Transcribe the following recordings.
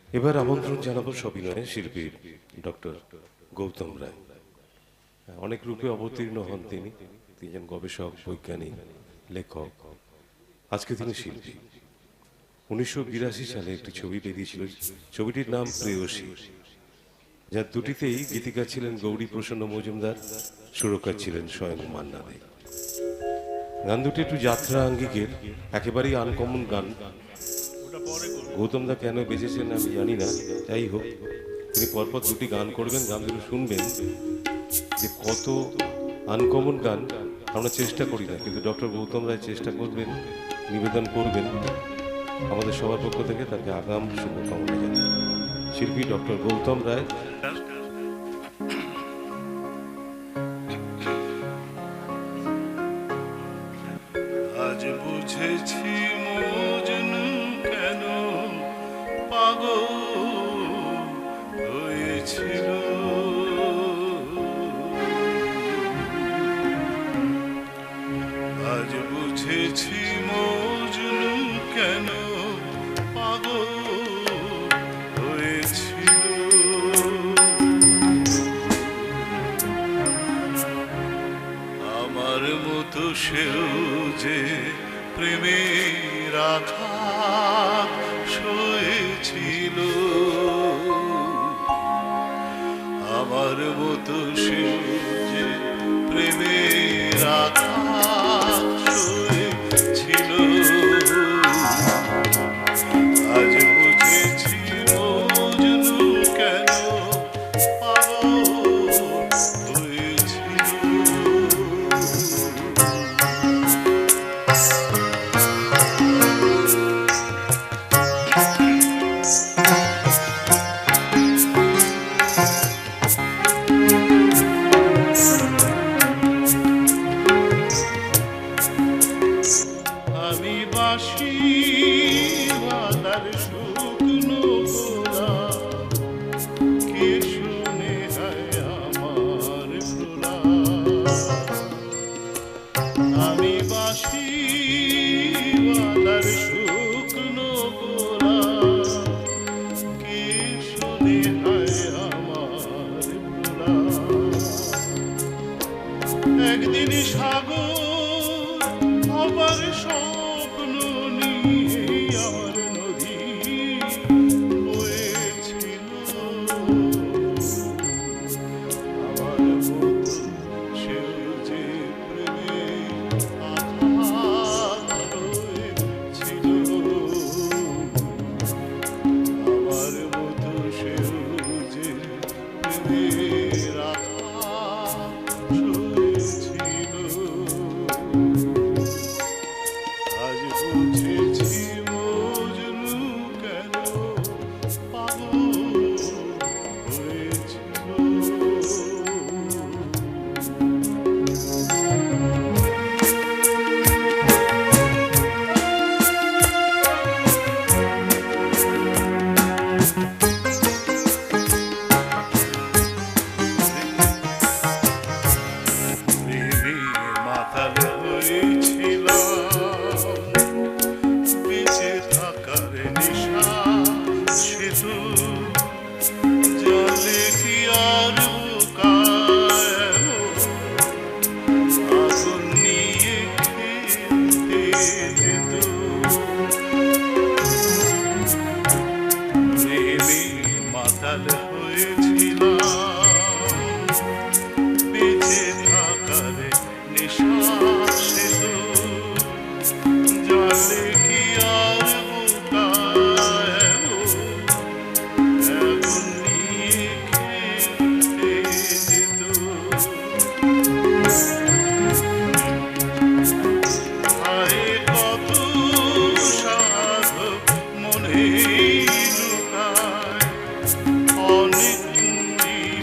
এবার আমন্ত্রণ জানাবো সবিনয়ে শিল্পী ডক্টর গৌতম রায়। অনেক রূপে অবতীর্ণ হন তিনি। তিনি একজন গবেষক, বৈজ্ঞানিক, লেখক। আজকে তিনি শিল্পী। 1982 সালে একটি ছবি বেরিয়েছিল, ছবিটির নাম প্রেয়সী, যার দুটিতেই গীতিকার ছিলেন গৌরী প্রসন্ন মজুমদার, সুরকার ছিলেন স্বয়ং মান্না দে। গান দুটি একটু যাত্রা আঙ্গিকের, একেবারেই আনকমন গান। গৌতম দা কেন বেঁচেছেন আমি জানি না, যাই হোক তিনি পরপর দুটি গান করবেন, গান দুটো শুনবেন যে কত আনকমন গান আমরা চেষ্টা করি না, কিন্তু ডক্টর গৌতম রায় চেষ্টা করবেন, নিবেদন করবেন। আমাদের সবার পক্ষ থেকে তাকে আগাম শুভকামনা জানাই। শিল্পী ডক্টর গৌতম রায়। আজ বুঝেছি মজনু কেন পাগল হয়েছিল, আজ বুঝেছি মজনু কেন পাগল হয়েছিল। আমার মতো সেও যে প্রেমের আঘাত সয়েছিল, আমার মতো সেও যে প্রেমের আঘাত সয়েছিল। আজ বুঝেছি মজনু কেন পাগল হয়েছিল। আমি বাঁশিওয়ালার শুকনো গলা, কে শুনে হয় আমার প্রলাপ। আমি বাঁশিওয়ালার শুকনো গলা, কে শুনে হয় আমার প্রলাপ। একদিন সাগর আবার স্বপ্ন নিয়ে আমার নদী হয়েছিল। আমার মতো সেও যে প্রেমের আঘাত হয়েছিল, আমার মতো সেও যে প্রেমের আঘাত হয়েছিল। আজ বুঝেছি মজনু কেন পাগল হয়েছিল। প্রেমে মাতাল হয়েছিলাম, বেঁচে থাকার নেশা সে তো জলে কি আর বোকায় আগুন নিয়ে খেলতে যেত। প্রেমে মাতাল হয়েছিলাম, বেঁচে থাকার নেশা সে তো জলে কি আর বোকায় আগুন নিয়ে খেলতে যেত। হায় কত সাধক মনে লুকায়, অনেক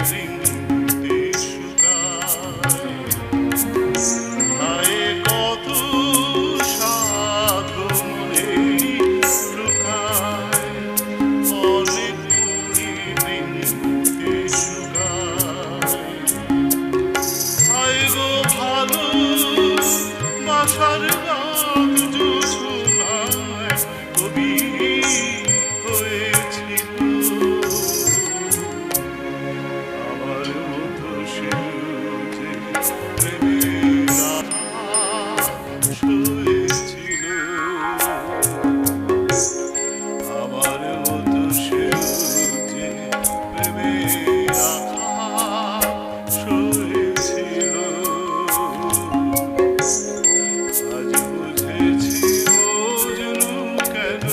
বৃন্তে শুকায়। হায় কত সাধু মনে লুকায়, অনেক বৃন্তে শুকায়। হায় গো ভালো বাসার রাত জোছনায় কবি হয়েছিল। প্রেমের আঘাত সয়েছিল। আমার মতো সেও যে প্রেমের আঘাত সয়েছিল। আজ বুঝেছি মজনু কেন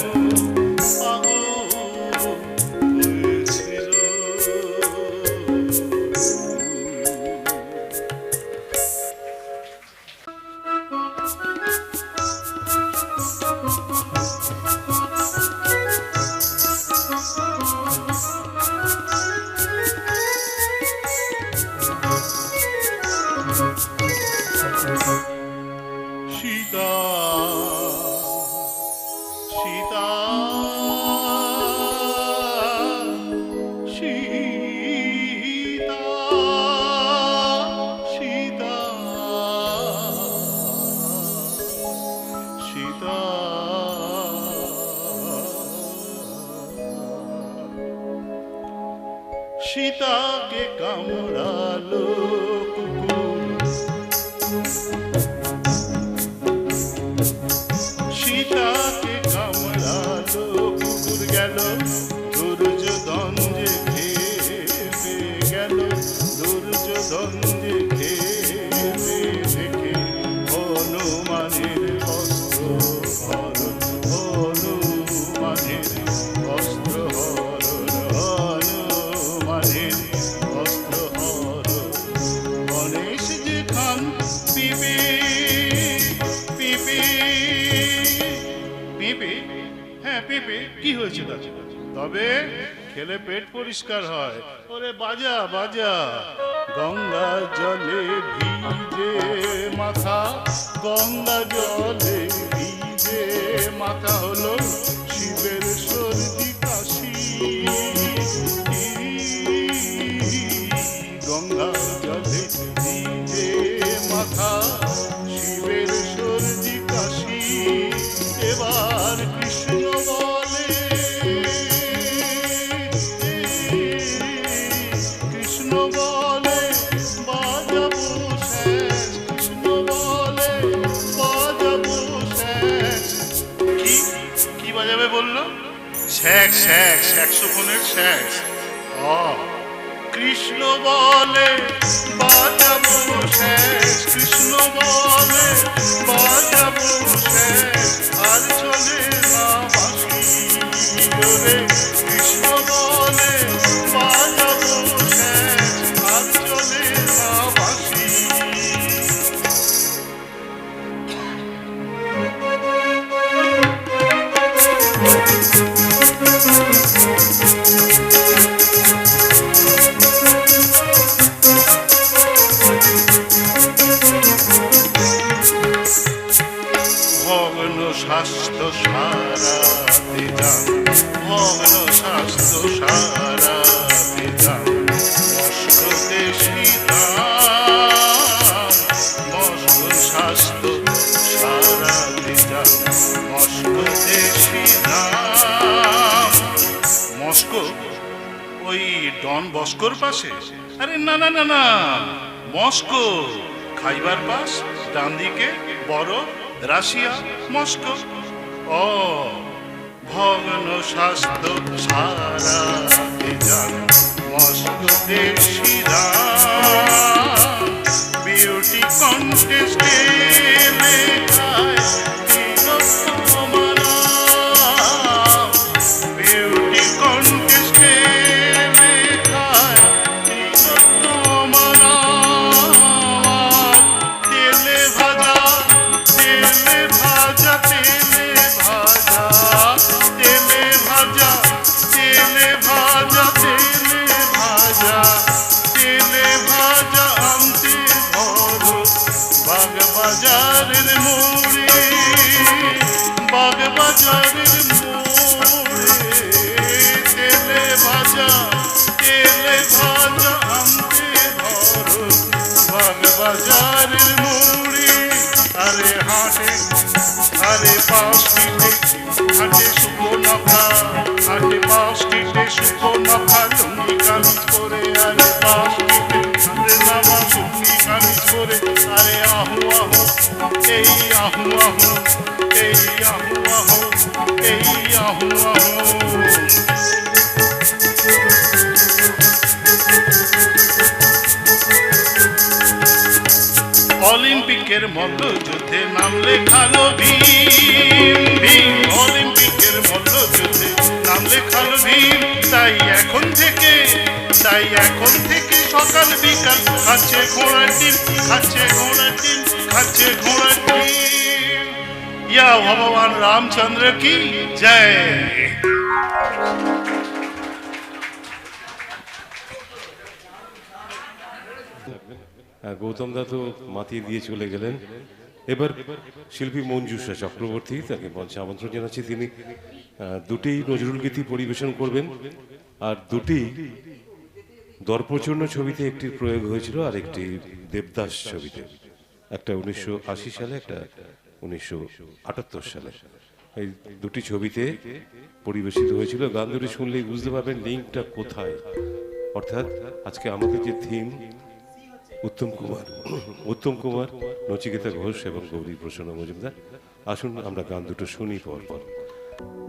পাগল হয়েছিল। সীতা সীতা সীতা সীতা সীতা সীতাকে কামড়ালো কুকুর। সীতাকে কামড়ালো কুকুর গেল দুর্যোধন যে খেপে গেল। দুর্যোধন যে খেপে দেখে হনুমানের অস্ত্র হরণ। হনুমানের অস্ত্র হরণ। হনুমানের অস্ত্র হরণ। গণেশ যে খান পিপে পিপে পিপে, হ্যাঁ পিপে, কি হয়েছে তাতে? তবে খেলে পেট পরিষ্কার হয়। ওরে বাজা বাজা, গঙ্গা জলে ভিজে মাথা। গঙ্গা জলে ভিজে মাথা হলো শিবের সর্দি কাশি। গঙ্গা জলে ভিজে মাথা শিবের সর্দি কাশি। এবার কৃষ্ণ বলে, কৃষ্ণ বলে বাজাবো শেষ। কৃষ্ণ বলে বাজাবো শেষ। কি কি বাজাবে বললো? Sax sax, স্যাক্সোফোনের sax. কৃষ্ণ বলে বাজাবো শেষ। কৃষ্ণ বলে বাজাবো শেষ। আর চলে না বাঁশি। ওরে কৃষ্ণ বলে বাজাবো শেষ। আর চলে না বাঁশি। ভগ্ন স্বাস্থ্য সারাতে যান। ভগ্ন স্বাস্থ্য সারাতে যান। মস্কোতে শ্রীরাম। মস্কো স্বাস্থ্য সারাতে যান। মস্কোতে শ্রীরাম। মস্কো ওই ডন বস্কোর পাশে? আরে না না না না, মস্কো খাইবার পাস, ডান দিকে বরফ, রাশিয়া, মস্কো। ও ভগ্ন স্বাস্থ্য সারাতে যান। মস্কোতে শ্রীরাম। বিউটি কন্টেস্টে লেখায় তিলোত্তম নাম। বিউটি কন্টেস্টে লেখায় তিলোত্তম নাম। তেলে ভাজা তেলে ভাজা তেলে ভাজা তেলে ভাজা তেলে ভাজা তেলে ভাজা তেলে ভাজা আনতে ধরো বাগবাজারের মোড়ে। বাগবাজারের মোড়ে তেলে ভাজা আনতে ধরো বাগবাজারের মোড়ে। আরে হাটে আরে পাশ কিটে হাটে সুবর্ণখা। হাটে পাশ কিটে সুবর্ণখা। লুঙ্গি কামিজ পরে আরে পাশ কিটে হাটে নামা লুঙ্গি কামিজ করে আরে আহু আহু এই আহু আহু এই আহু আহু এই আহু আহু অলিম্পিকের মল্লযুদ্ধে নাম লেখালো ভীম ভীম অলিম্পিকের মল্লযুদ্ধে নাম লেখালো ভীম তাই এখন থেকে সকাল বিকাল খাচ্ছে ঘোড়ার ডিম খাচ্ছে ঘোড়ার ডিম খাচ্ছে ঘোড়ার ডিম ইয়া ভগবান রামচন্দ্র কি জয় গৌতম দা তো মাতিয়ে দিয়ে চলে গেলেন। এবার শিল্পী মঞ্জুষা চক্রবর্তী, তাকে মঞ্চে আমন্ত্রণ জানাচ্ছি। তিনি দুটি নজরুল গীতি পরিবেশন করবেন, আর দুটি দর্পচূর্ণ ছবিতে একটির প্রয়োগ হয়েছিল আর একটি দেবদাস ছবিতে, একটা 1980 সালে, একটা 1978 সালে। এই দুটি ছবিতে পরিবেশিত হয়েছিল। গান দুটি শুনলেই বুঝতে পারবেন লিঙ্কটা কোথায়। অর্থাৎ আজকে আমাদের যে থিম উত্তম কুমার, নচিকেতা ঘোষ এবং গৌরী প্রসন্ন মজুমদার। আসুন আমরা গান দুটো শুনি পর পর।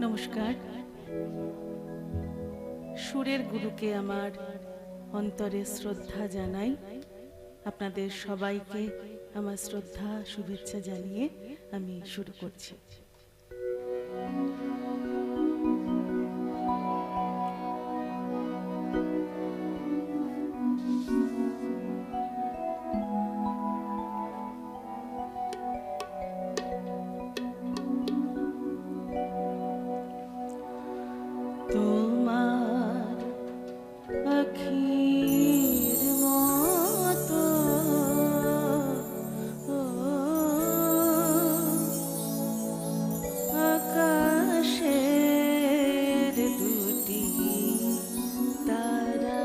নমস্কার। সুরের গুরুকে আমার অন্তরে শ্রদ্ধা জানাই। আপনাদের সবাইকে আমার শ্রদ্ধা শুভেচ্ছা জানিয়ে আমি শুরু করছি। তোমার আখির মতো আকাশের দুটি তারা,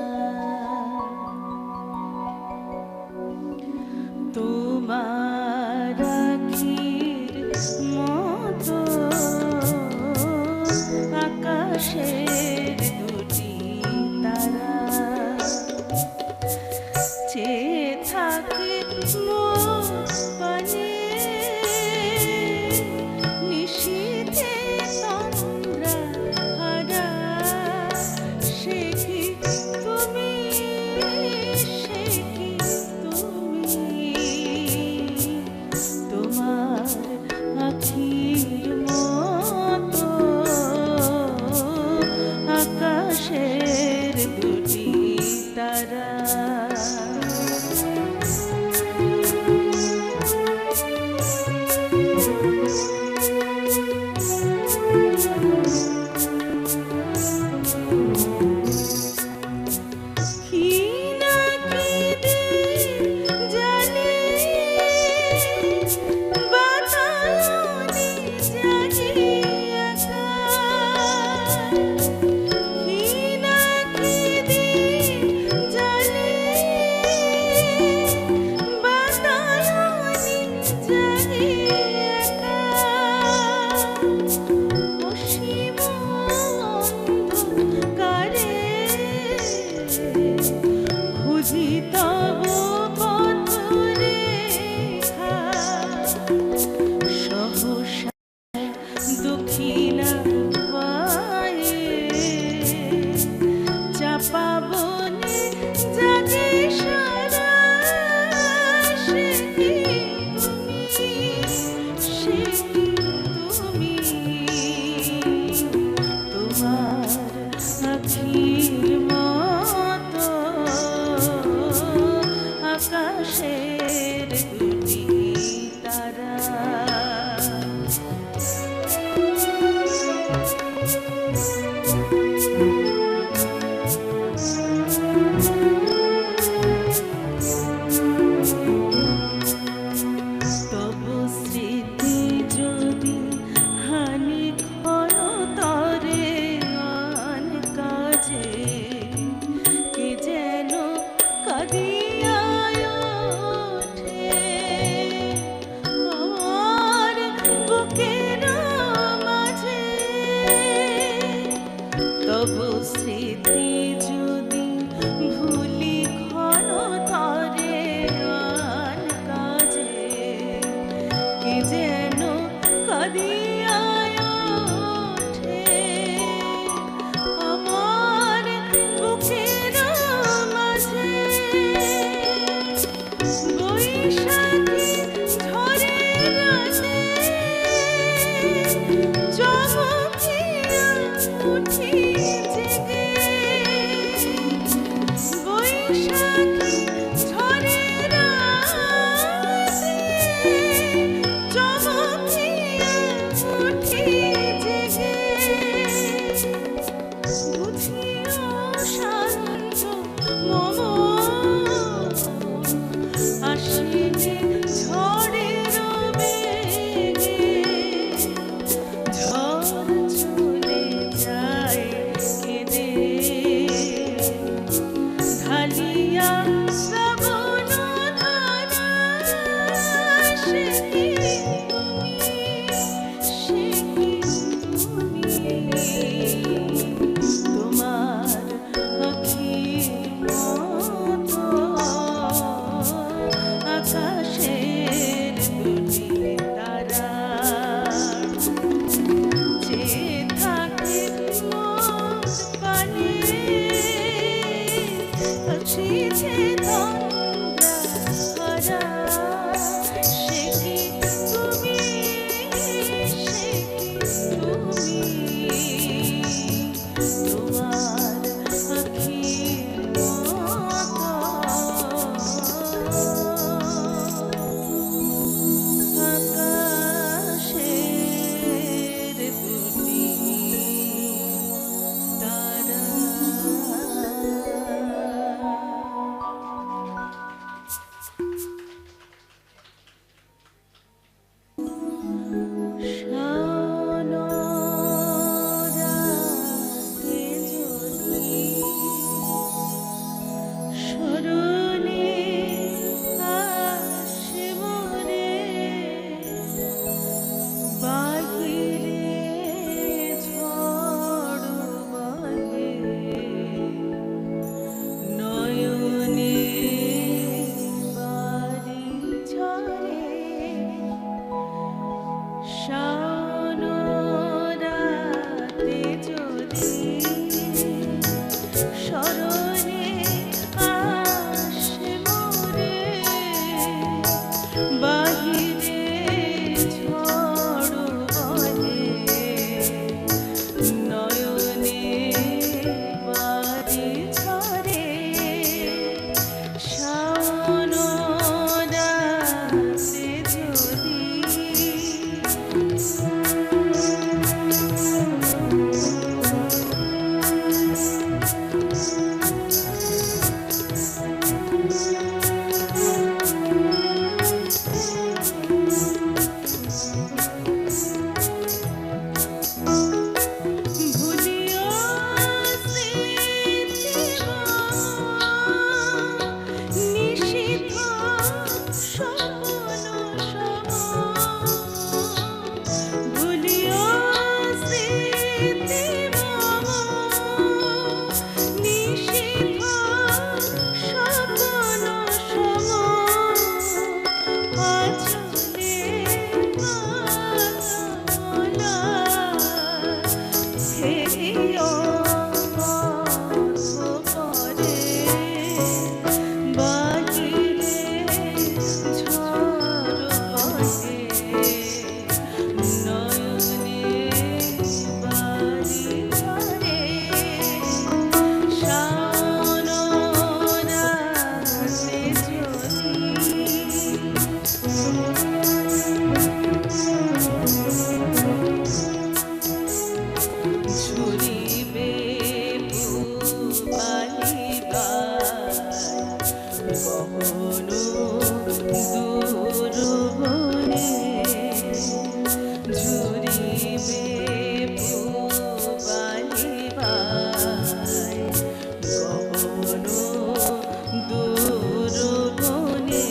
তোমার আখির মতো আকাশের দুটি তারা চেয়ে থাকে মোর পানে, নিশীথে তন্দ্রা হারা। সে কি তুমি, সে কি তুমি, তোমার আখির মতো কাঁদিয়ায় ওঠে আমার বুকের মাঝে বৈশাখী ঝড়ের রাতে চমকিয়া উঠি জেগে বৈশাখী ঝড়ের রাতে চমকিয়া উঠি জেগে বুঝিও শান্ত মম আসিলে ঝড়ের বেগে ঝড় চলে যায় কেঁদে ঢালিয়া শ্রাবণ ধারা সে কি তুমি তোমার আখির মতো আকাশের দুটি তারা যে থাকে মোর পানে আছিছে তন্দ্রা হারা সে কি তুমি সে কি তুমি তোমার আখির মতো আকাশের দুটি তারা শানরাতে যদি স্মরণে আসে মোরে বাহিরে ঝড় বহে নয়নে বাড়ি ঝরে শানরাতে যদি স্মরণে আসে মোরে বাহিরে ঝড় বহে নয়নে বাড়ি ঝরে শানরাতে যদি ভুলিও নিশিথ স্বপ্ন সম ভুলিও স্মৃতি মম নিশিথ স্বপ্ন সম আচলে মালা হেরিও পথ করে বাহিরে ঝড় বহে নয়নে বাড়ি ঝরে শানরাতে যদি ঝরিবে পালিবার গহন দূর বনে ঝরিবে পালিবার গহন দূর বনে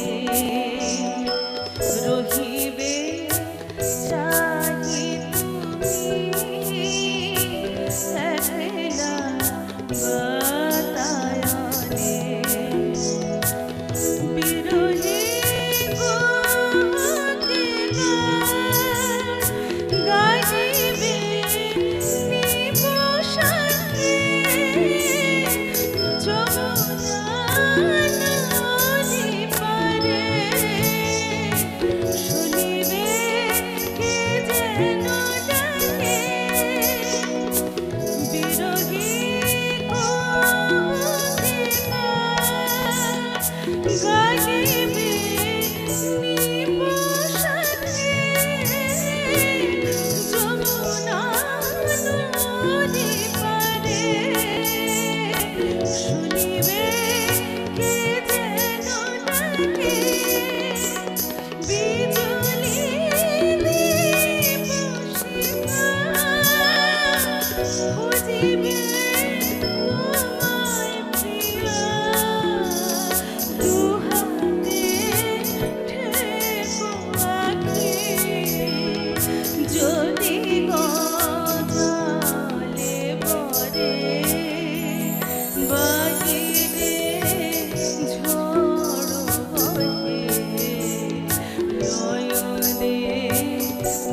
নয়নে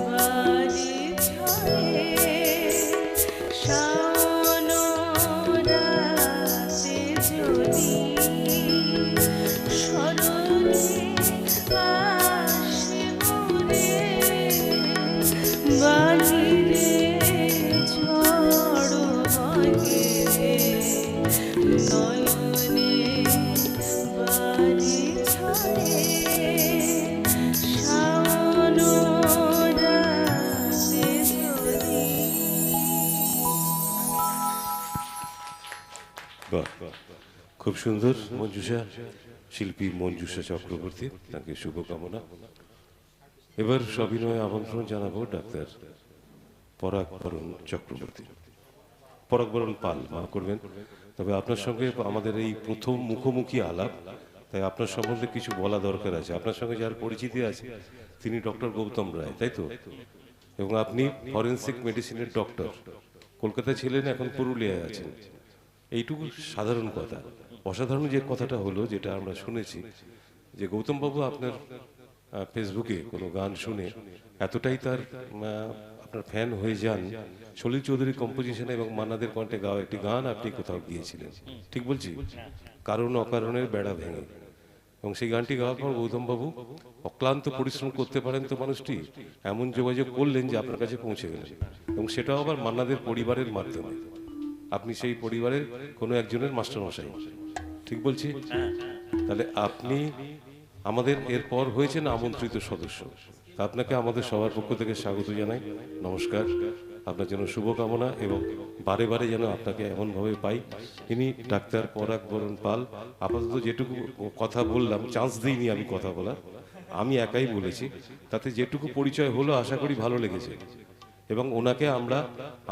বাড়ি ছড়ে শাওন রাতে যদি স্মরণে আসে মনে বাহিরে ঝড় বহে নয়নে বাড়ি ছড়ে শাওন রাতে যদি। বাহ, খুব সুন্দর মঞ্জুষা, শিল্পী মঞ্জুষা চক্রবর্তী, তাকে শুভকামনা। এবার সবিনয়ে আমন্ত্রণ জানাবো ডাক্তার পরাগবরণ চক্রবর্তী, পরাগবরণ পাল, মাফ করবেন। তবে আপনার সঙ্গে আমাদের এই প্রথম মুখোমুখি আলাপ, তাই আপনার সম্বন্ধে কিছু বলা দরকার আছে। আপনার সঙ্গে যার পরিচিতি আছে তিনি ডক্টর গৌতম রায়, তাই তো? এবং আপনি ফরেন্সিক মেডিসিনের ডক্টর, কলকাতায় ছিলেন, এখন পুরুলিয়ায় আছেন। এইটুকু সাধারণ কথা। অসাধারণ যে কথাটা হলো, যেটা আমরা শুনেছি, যে গৌতমবাবু আপনার ফেসবুকে কোনো গান শুনে এতটাই তার আপনার ফ্যান হয়ে যান, সলিল চৌধুরী কম্পোজিশনে এবং মান্নাদের কণ্ঠে গাওয়া একটি গান আপনি কোথাও গিয়েছিলেন, ঠিক বলছি? কারণ অকারণের বেড়া ভেঙে। এবং সেই গানটি গাওয়ার পর গৌতমবাবু অক্লান্ত পরিশ্রম করতে পারেন তো মানুষটি, এমন যোগাযোগ করলেন যে আপনার কাছে পৌঁছে গেলেন, এবং সেটাও আবার মান্নাদের পরিবারের মাধ্যমে। আপনি সেই পরিবারের কোনো একজনের মাস্টারমশাই, ঠিক বলছি? তাহলে আপনি আমাদের এরপর হয়েছেন আমন্ত্রিত সদস্য। তা আপনাকে আমাদের সবার পক্ষ থেকে স্বাগত জানাই, নমস্কার। আপনার জন্য শুভকামনা, এবং বারে বারে যেন আপনাকে এমনভাবে পাই। ইনি ডাক্তার পরাগবরণ পাল। আপাতত যেটুকু কথা বললাম, চান্স দিইনি আমি কথা বলার, আমি একাই বলেছি, তাতে যেটুকু পরিচয় হলো আশা করি ভালো লেগেছে। এবং ওনাকে আমরা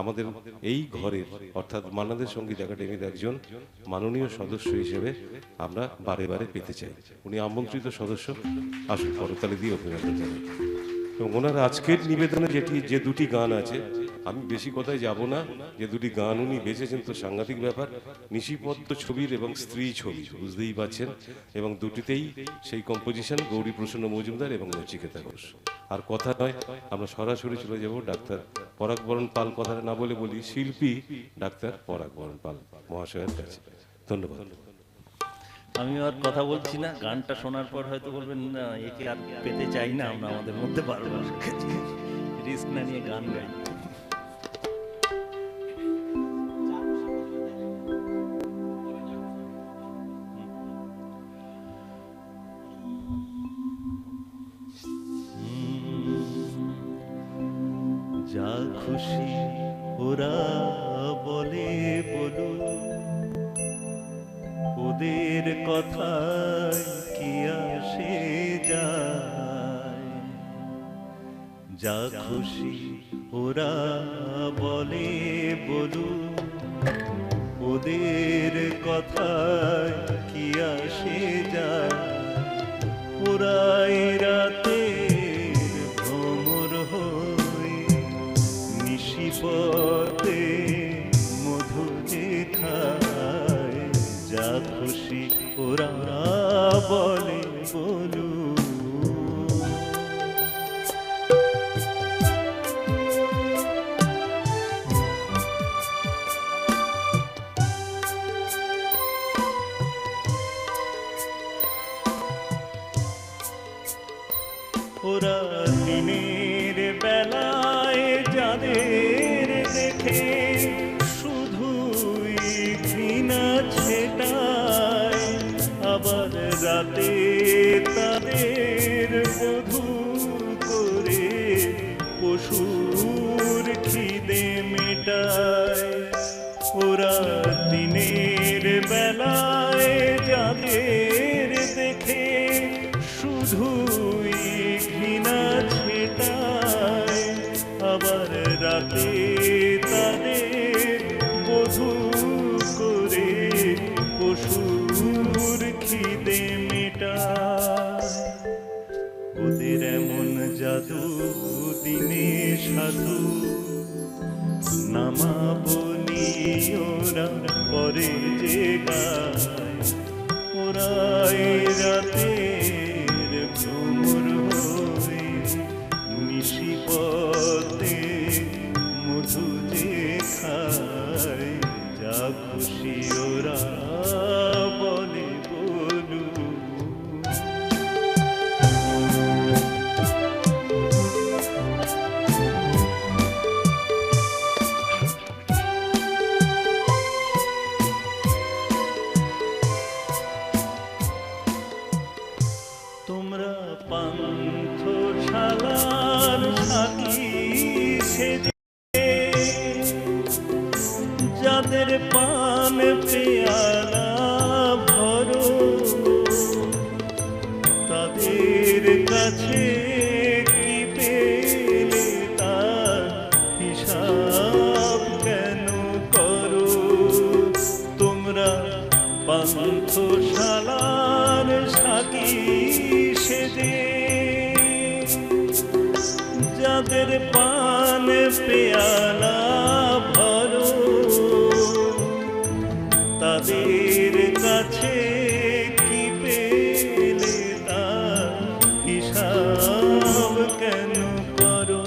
আমাদের এই ঘরের, অর্থাৎ মান্নাদের সঙ্গীত একাডেমির একজন মাননীয় সদস্য হিসেবে আমরা বারে বারে পেতে চাই। উনি আমন্ত্রিত সদস্য, আসুন করতালি দিয়ে অভিনন্দন জানাই। এবং ওনার আজকের নিবেদনে যে দুটি গান আছে, আমি বেশি কথায় যাব না, যে দুটি গান উনি বেঁচেছেন তো সাংঘাতিক ব্যাপার। নিশিপদ্ম ছবির এবং স্ত্রী ছবি, বুঝতেই পারছেন, এবং দুটিতেই সেই কম্পোজিশন গৌরী প্রসন্ন মজুমদার এবং নচিকেতা ঘোষ। আর কথা নয়, আমরা সরাসরি চলে যাব ডাক্তার পরাগবরণ পাল, কথাটা না বলে বলি শিল্পী ডাক্তার পরাগবরণ পাল মহাশয়ের কাছে। ধন্যবাদ। আমি আর কথা বলছি না, গানটা শোনার পর হয়তো বলবেন না, একে আর পেতে চাই না আমরা আমাদের মধ্যে, বারবার রিস্ক না নিয়ে গান গাই। যা খুশি ওরা বলে বলুক, ওদের কথায় কি আসে যায়। যা খুশি ওরা বলে বলুক, ওদের কথায় কি আসে যায়। ওরাই রাতের ভ্রমর হয়ে নিশিপথে মধু যে খায়। যা খুশি ওরা বলে বলু। ওরা দিনের বেলায় যাদের দেখে শুধুই ঘৃণা ছেটায়, আবার রাতে তাদের বধূ করে পশুর খিদে মেটায়। ওরা দিনের বেলায় যাদের দেখে শুধুই ঘৃণা ছেটায়, আবার রাতে তাদের বধূ করে পশুর খিদে মেটায়। ওদের এমন জাদু দিনে সাধু নামাবনি ওরা পরে যে গায়। ওরা রাতের ভ্রমর যাদের পান পেয়ালা ভরো তাদের কাছে কি পেলে তার হিসাব কেন করো?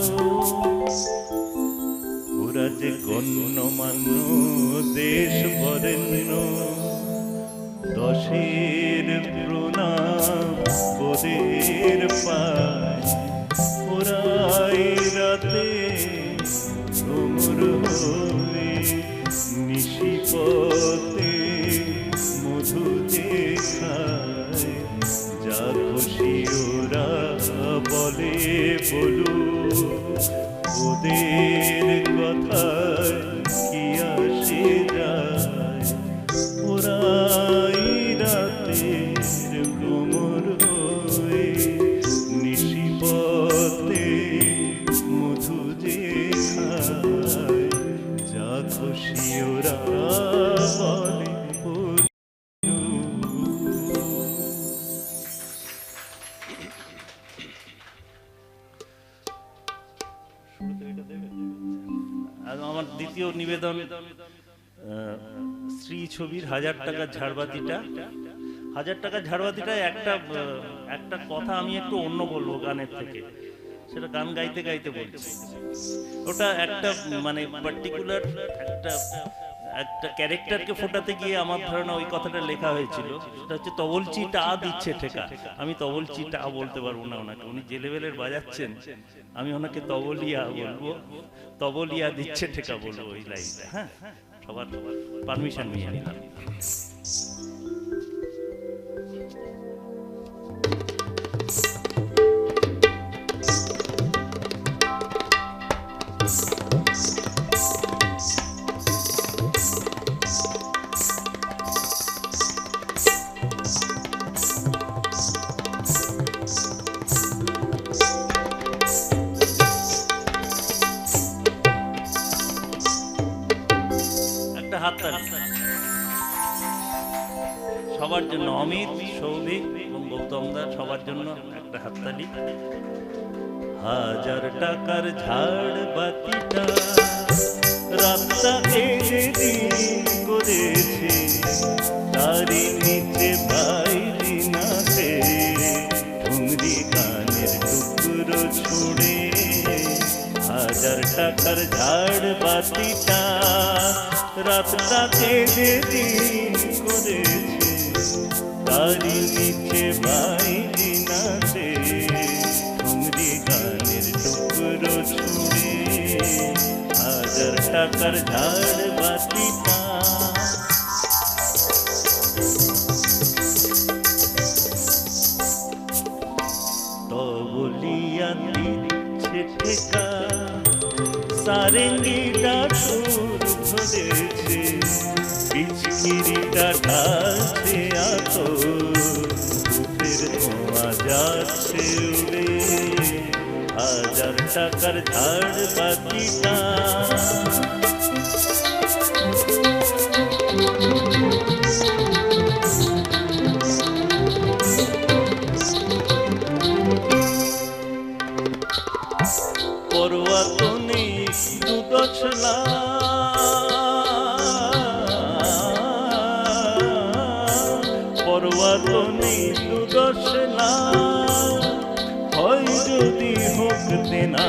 ওরা যে গণ্যমান্য দেশ বরেণ্য, দশের প্রণাম ওদের পায়, ওরাই রাতে ভ্রমর হয়ে নিশিপথে মধু দেখায়। যা খুশি ওরা বলে বলুক, ওদের কথায় কি আসে যায়? ওরাই রাতের ভ্রমর হয়ে নিশিপথে মধু দেখায়। যা খুশি ওরা বলে বলুক। আর আমার দ্বিতীয় নিবেদন শ্রী ছবির 1000 টাকার ঝাড়বাতিটা। 1000 টাকার ঝাড়বাতিটা একটা কথা আমি একটু অন্য বলবো গানের থেকে, সেটা গান গাইতে গাইতে বলছি। ওটা একটা মানে পার্টিকুলার একটা ক্যারেক্টারকে ফোটাতে গিয়ে আমার ধারণা ওই কথাটা লেখা হয়েছিল। সেটা হচ্ছে তবলচি টা দিচ্ছে ঠেকা। আমি তবলচি টা বলতে পারবো না ওনাকে, উনি যে লেভেলের বাজাচ্ছেন, আমি ওনাকে তবলিয়া বলবো, তবলিয়া দিচ্ছে ঠেকা বলবো ওই লাইনটা। হ্যাঁ, সবার পারমিশন নিয়ে নিলাম। সবার জন্য, অমিত, সৌভিক এবং গৌতম দা, সবার জন্য একটা হাততালি। 1000 টাকার ঝাড় বাতিটা রাতটাকে যেদিন করেছে, তারই নিচে বাইরি নাতে ঠুংরি গানের টুকরো ছুড়ে। 1000 টাকার ঝাড় বাতিটা রাতটাকে যেদিন করেছে, তারই নিচে বাইরি নাচে ঠুংরি গানের টুকরো ছুঁড়ে। 1000 টাকার ঝাড় বাতিটা তবলিয়া দিচ্ছে ঠেকা, সারেঙ্গিটা সুর ধরেছে, পিচকিরিটা ঢালছে আতো, রূপের ধোঁয়া যাচ্ছে উড়ে। 1000 টাকার ঝাড় বাতিটা পরোয়া তো নেই দুদশলা, পরোয়া তো নেই দুদশলা, হয় যদি হোক দেনা।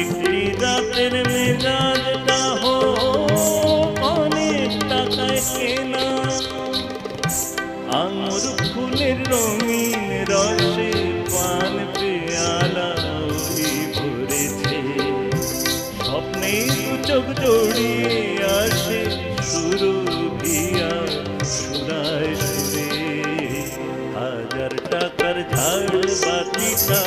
একটি রাতের মেজাজটা হোক অনেক টাকায় কেনা। আঙুর ফুলের রঙিন রসে পান পেয়ালা ভরেছে, স্বপ্নে চোখ জড়িয়ে আসে সুরভিয়া সুরায় সুরে। 1000 টাকার ঝাড় বাতিটা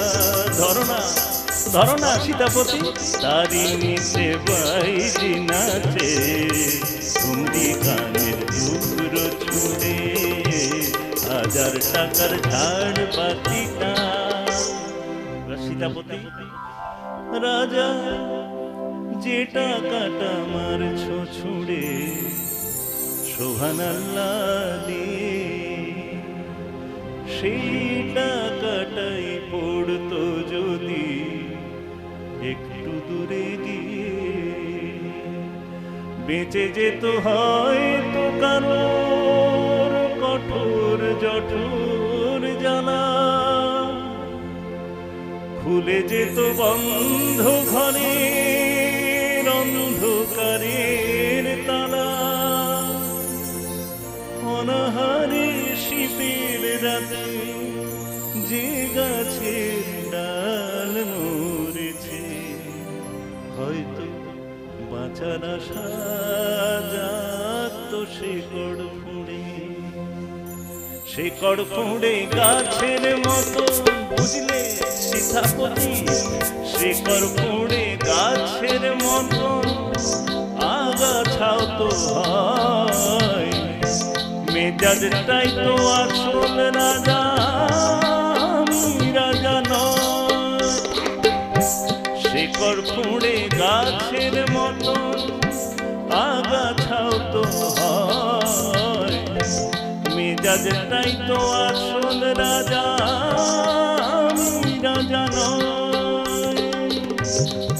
ধরো না সীতাপতি, তারই নিচে বাইরি নাচে ঠুংরি গানের টুকরো ছুঁড়ে। 1000 টাকার ঝাড় বাতিটা। সীতাপতি, রাজা যে টাকাটা মারছো ছুঁড়ে, সুবহানাল্লাহ দিয়ে সেই টাকাটাই পড়তো যদি দূরে গিয়ে বেঁচে যেত হয়তো কারোর কঠোর জঠোর জানা, খুলে যেত বন্ধ ঘরের অন্ধকারের তালা, অনাহারে শীতের রাতে যে গাছের ডাল মরেছে, হয়তো বাঁচার আশা যাত শেকড় ফুঁড়ে, শেকড় ফুঁড়ে গাছের মতো বুঝলে সীতাপতি, শেকড় ফুঁড়ে গাছের মতো আগাছাও তো হয়, মেজাজটাই তো আসল রাজা, আমি রাজা নয়। শেকড় ফুঁড়ে গাছের মতো আগাছাও তো হয়, মেজাজটাই তো আসল রাজা, আমি রাজা নয়।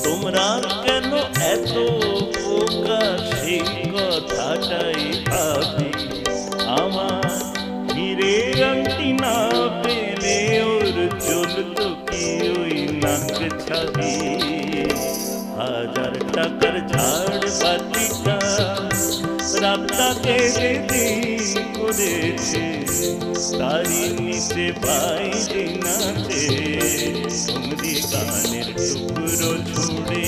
তোমরা কেন এত বোকা সেই কথাটাই ভাবি, আমার হিরে আংটি না পেলে ওর চলত কি ওই নাক ছাবি, 1000 টাকার ঝাড় বাতিটা রাতটাকে যেদিন করেছে, তারি নিচে বাইরে নাচে তুমি গানের টুকরো ছুড়ে,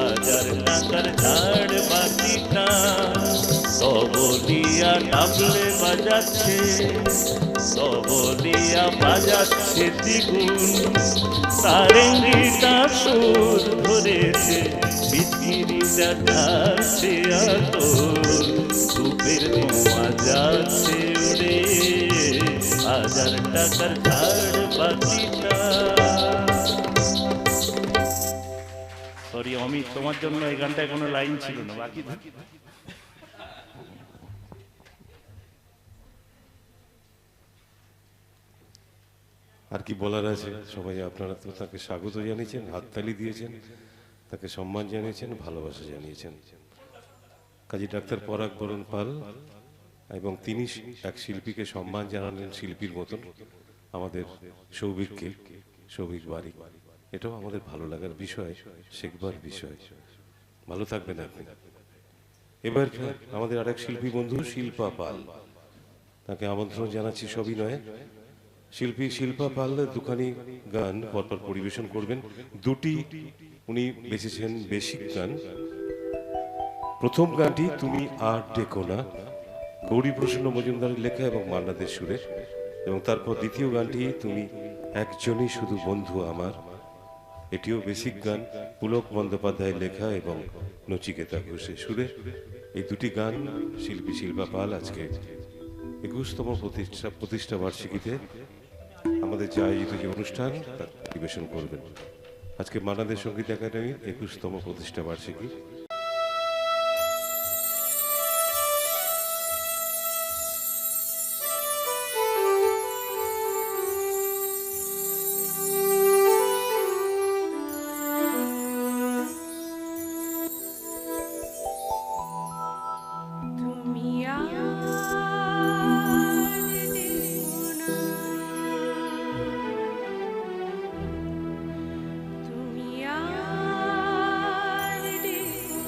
1000 টাকার ঝাড় বাতিটা সবলিয়া ডাবলে বাজাচ্ছে, সবলিয়া বাজাচ্ছে দ্বিগুণ, সারেঙ্গিটা সুর ধরেছে, বিচিরিটা যাচ্ছে আতো, ধূপের ধোঁয়া যাচ্ছে উড়ে, 1000 টাকার ঝাড় বাতিটা। সরি অমিত, তোমার জন্য এই গানটায় কোনো লাইন ছিল না, বাকি আর কি বলার আছে? সবাই আপনারা তো তাকে স্বাগত জানিয়েছেন, হাততালি দিয়েছেন, তাকে সম্মান জানিয়েছেন, ভালোবাসা জানিয়েছেন। কাজী ডাক্তার পরাগ বরণ পাল, এবং তিনি এক শিল্পীকে সম্মান জানালেন শিল্পীর মতন, আমাদের সৌভিককে, সৌভিক বাড়ি। এটাও আমাদের ভালো লাগার বিষয়, শেখবার বিষয়। ভালো থাকবেন আপনি। এবার আমাদের আরেক শিল্পী বন্ধু শিল্পা পাল, তাকে আমন্ত্রণ জানাচ্ছি সবিনয়ে। শিল্পী শিল্পা পাল দুখানি গান পরপর পরিবেশন করবেন। দুটি উনি বেছেছেন বেসিক গান। প্রথম গানটি তুমি আর ডেকো না, গৌরীপ্রসন্ন মজুমদারের লেখা এবং মান্নাদের সুরে, এবং তারপর দ্বিতীয় গানটি তুমি একজনই শুধু বন্ধু আমার, এটিও বেসিক গান, পুলক বন্দ্যোপাধ্যায়ের লেখা এবং নচিকেতা ঘোষের সুরে। এই দুটি গান শিল্পী শিল্পা পাল আজকে 21তম প্রতিষ্ঠা বার্ষিকীতে আমাদের যে আয়োজিত যে অনুষ্ঠান তার পরিবেশন করবেন। আজকে মান্নাদের সঙ্গীত একাডেমির 21তম প্রতিষ্ঠা বার্ষিকী। তুমি আর ডেকো না, তুমি আর ডেকো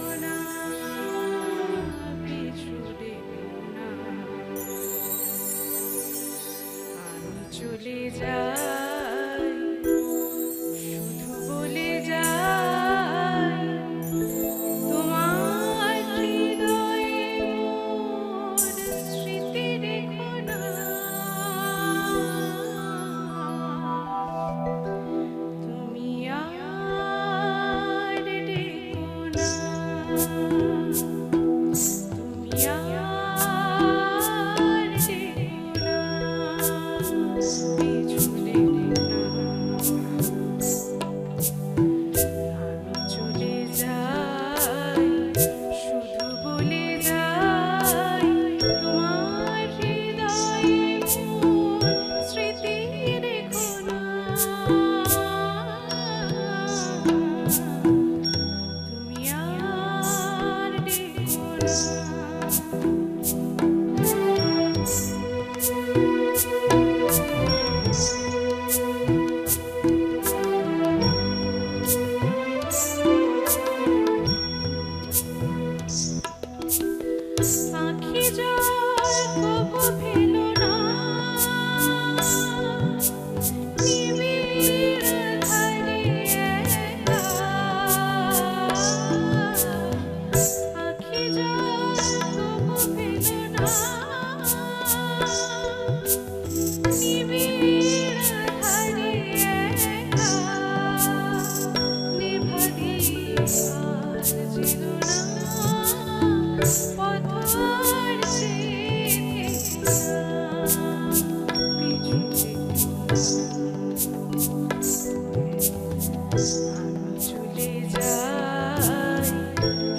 চলে যাই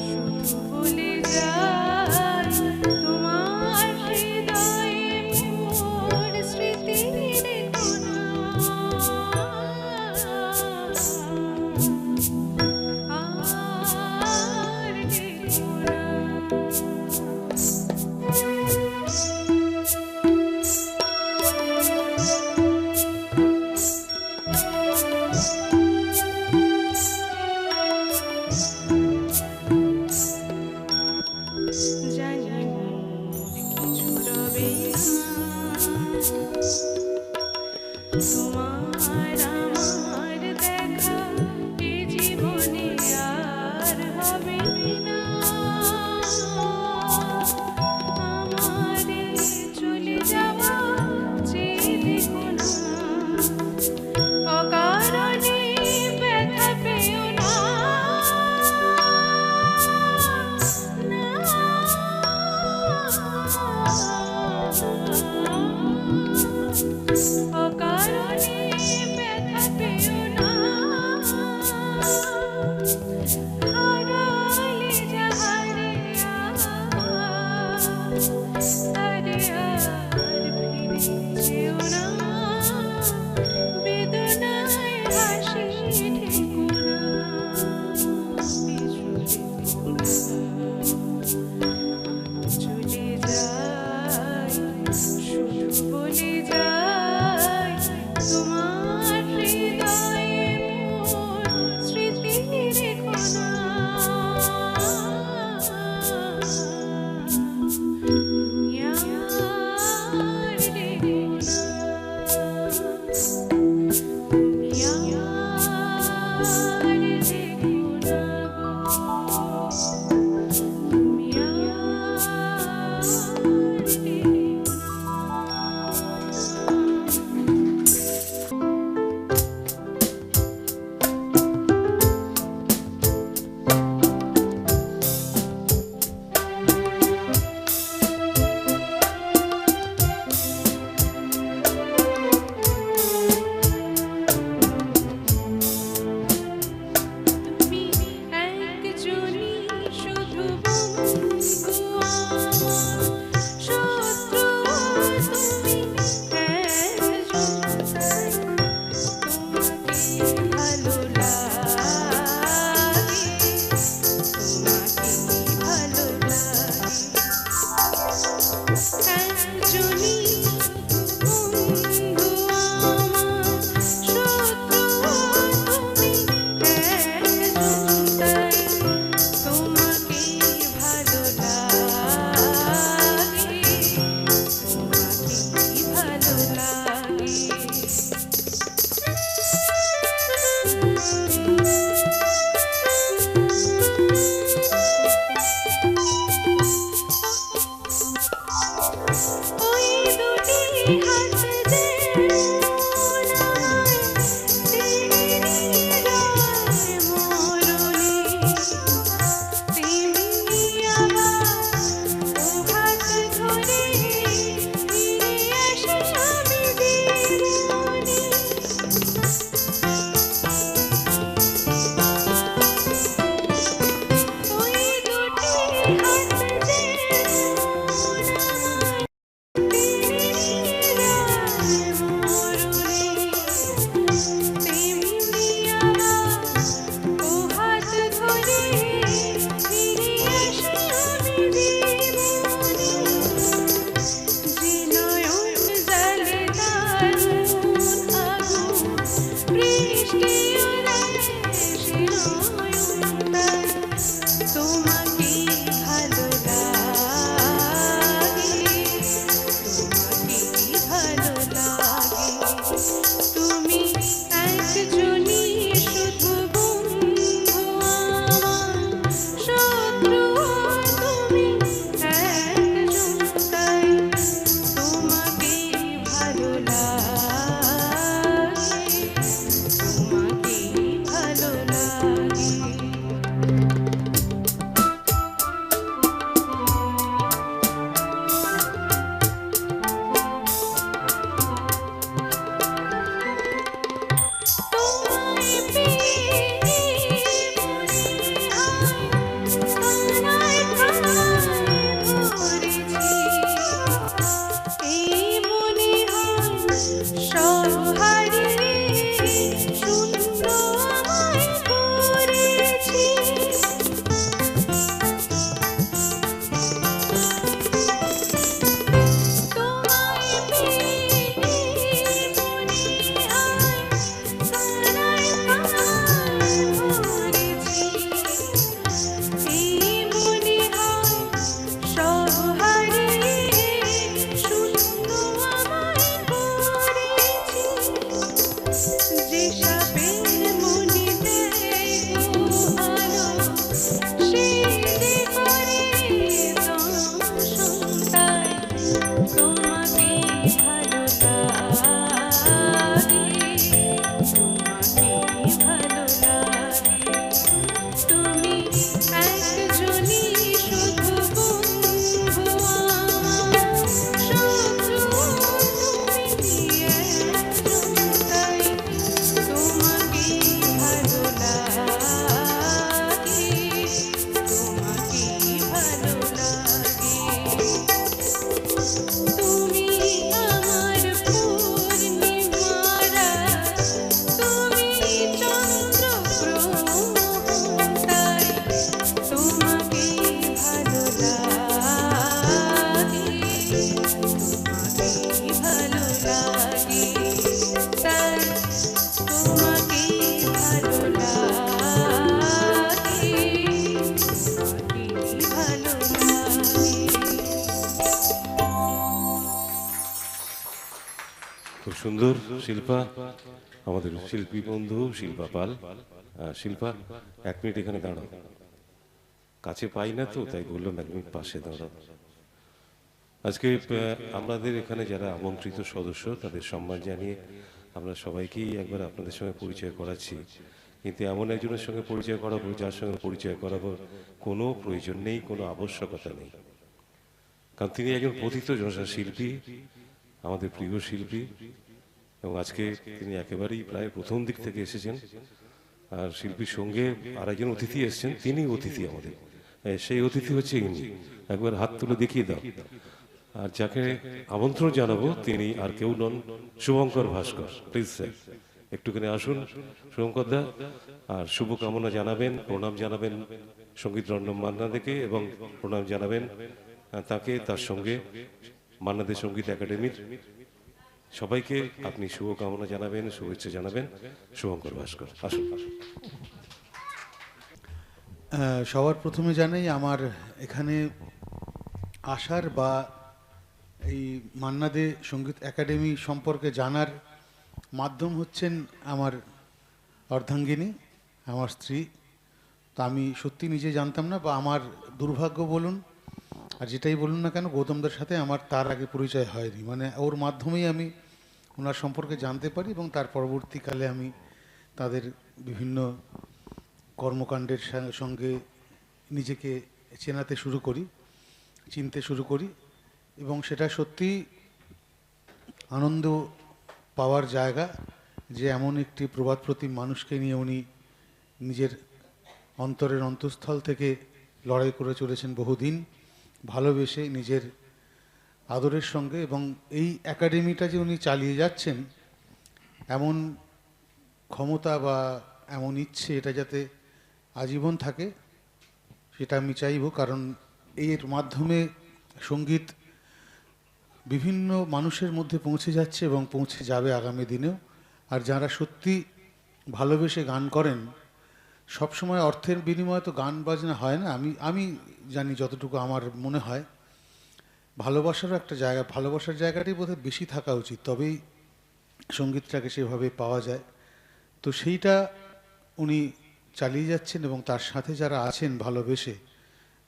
শুধু বলে যাই তোমার হৃদয়ে মোর স্মৃতির কোনা আর দেখো না জানি মোর কিছু রবে না তোমার আমার দেখা এ জীবনে আর হবে না আমারে চলে যাওয়া চেয়ে দেখো না অকারণে ব্যথা পেও না অকারণে সাপের মনি দেয় গো আলো সে যে করে দংশন তাই তোমাকে ভালো লাগে তোমাকে ভালো লাগে তুমি একজনই শুধু বন্ধু আমার শত্রু তুমি একজন তাই তোমাকে ভালো লাগে তোমাকে ভালো লাগে তুমি আমার পূর্ণিমারা তুমি চন্দ্রগ্রহণ তাই তোমাকে ভালো লাগে তোমাকে ভালো লাগে তাই তোমাকে ভালো লাগে তোমাকে ভালো লাগে খুব সুন্দর শিল্পা, আমাদের শিল্পী বন্ধু শিল্পা পাল। শিল্পা, 1 মিনিট এখানে দাঁড়াও, কাছে পাই না তো তাই বললাম 1 মিনিট পাশে দাঁড়াও। আজকে আমাদের এখানে যারা আমন্ত্রিত সদস্য তাদের সম্মান জানিয়ে আমরা সবাইকেই একবার আপনাদের সঙ্গে পরিচয় করাচ্ছি, কিন্তু এমন একজনের সঙ্গে পরিচয় করাবো যার সঙ্গে পরিচয় করাবো কোনো প্রয়োজন নেই, কোনো আবশ্যকতা নেই, কারণ তিনি একজন প্রথিতযশা শিল্পী, আমাদের প্রিয় শিল্পী, এবং আজকে তিনি একেবারেই প্রায় প্রথম দিক থেকে এসেছেন। আর শিল্পীর সঙ্গে আরেকজন অতিথি এসেছেন, তিনি অতিথি আমাদের, সেই অতিথি হচ্ছে ইনি, একবার হাত তুলে দেখিয়ে দাও। আর যাকে আমন্ত্রণ জানাবো তিনি আর কেউ নন, শুভঙ্কর ভাস্কর। প্লিজ স্যার একটুখানি আসুন শুভঙ্কর দা, আর শুভকামনা জানাবেন, প্রণাম জানাবেন সঙ্গীত রণ্যম মান্নাদেকে, এবং প্রণাম জানাবেন তাকে, তার সঙ্গে মান্না দে সঙ্গীত একাডেমির সবাইকে আপনি শুভকামনা জানাবেন, শুভেচ্ছা জানাবেন। শুভঙ্কর ভাস্কর আসুন। সবার প্রথমে জানাই আমার এখানে আসার বা এই মান্না দে সঙ্গীত একাডেমি সম্পর্কে জানার মাধ্যম হচ্ছেন আমার অর্ধাঙ্গিনী, আমার স্ত্রী। তো আমি সত্যি নিজে জানতাম না, বা আমার দুর্ভাগ্য বলুন আর যেটাই বলুন না কেন, গৌতমদার সাথে আমার তার আগে পরিচয় হয়নি, মানে ওর মাধ্যমেই আমি ওনার সম্পর্কে জানতে পারি, এবং তার পরবর্তীকালে আমি তাদের বিভিন্ন কর্মকাণ্ডের সঙ্গে নিজেকে চেনাতে শুরু করি, চিনতে শুরু করি, এবং সেটা সত্যি আনন্দ পাওয়ার জায়গা যে এমন একটি প্রবাদ প্রতিম মানুষকে নিয়ে উনি নিজের অন্তরের অন্তঃস্থল থেকে লড়াই করে চলেছেন বহুদিন, ভালোবেসে নিজের আদরের সঙ্গে। এবং এই একাডেমিটা যে উনি চালিয়ে যাচ্ছেন, এমন ক্ষমতা বা এমন ইচ্ছে এটা যাতে আজীবন থাকে সেটা আমি চাইব, কারণ এর মাধ্যমে সঙ্গীত বিভিন্ন মানুষের মধ্যে পৌঁছে যাচ্ছে এবং পৌঁছে যাবে আগামী দিনেও। আর যারা সত্যি ভালোবেসে গান করেন, সবসময় অর্থের বিনিময়ে তো গান বাজনা হয় না, আমি জানি যতটুকু আমার মনে হয়, ভালোবাসারও একটা জায়গা, ভালোবাসার জায়গাটাই বোধহয় বেশি থাকা উচিত, তবেই সঙ্গীতটাকে সেভাবে পাওয়া যায়। তো সেইটা উনি চালিয়ে যাচ্ছেন, এবং তার সাথে যারা আছেন ভালোবেসে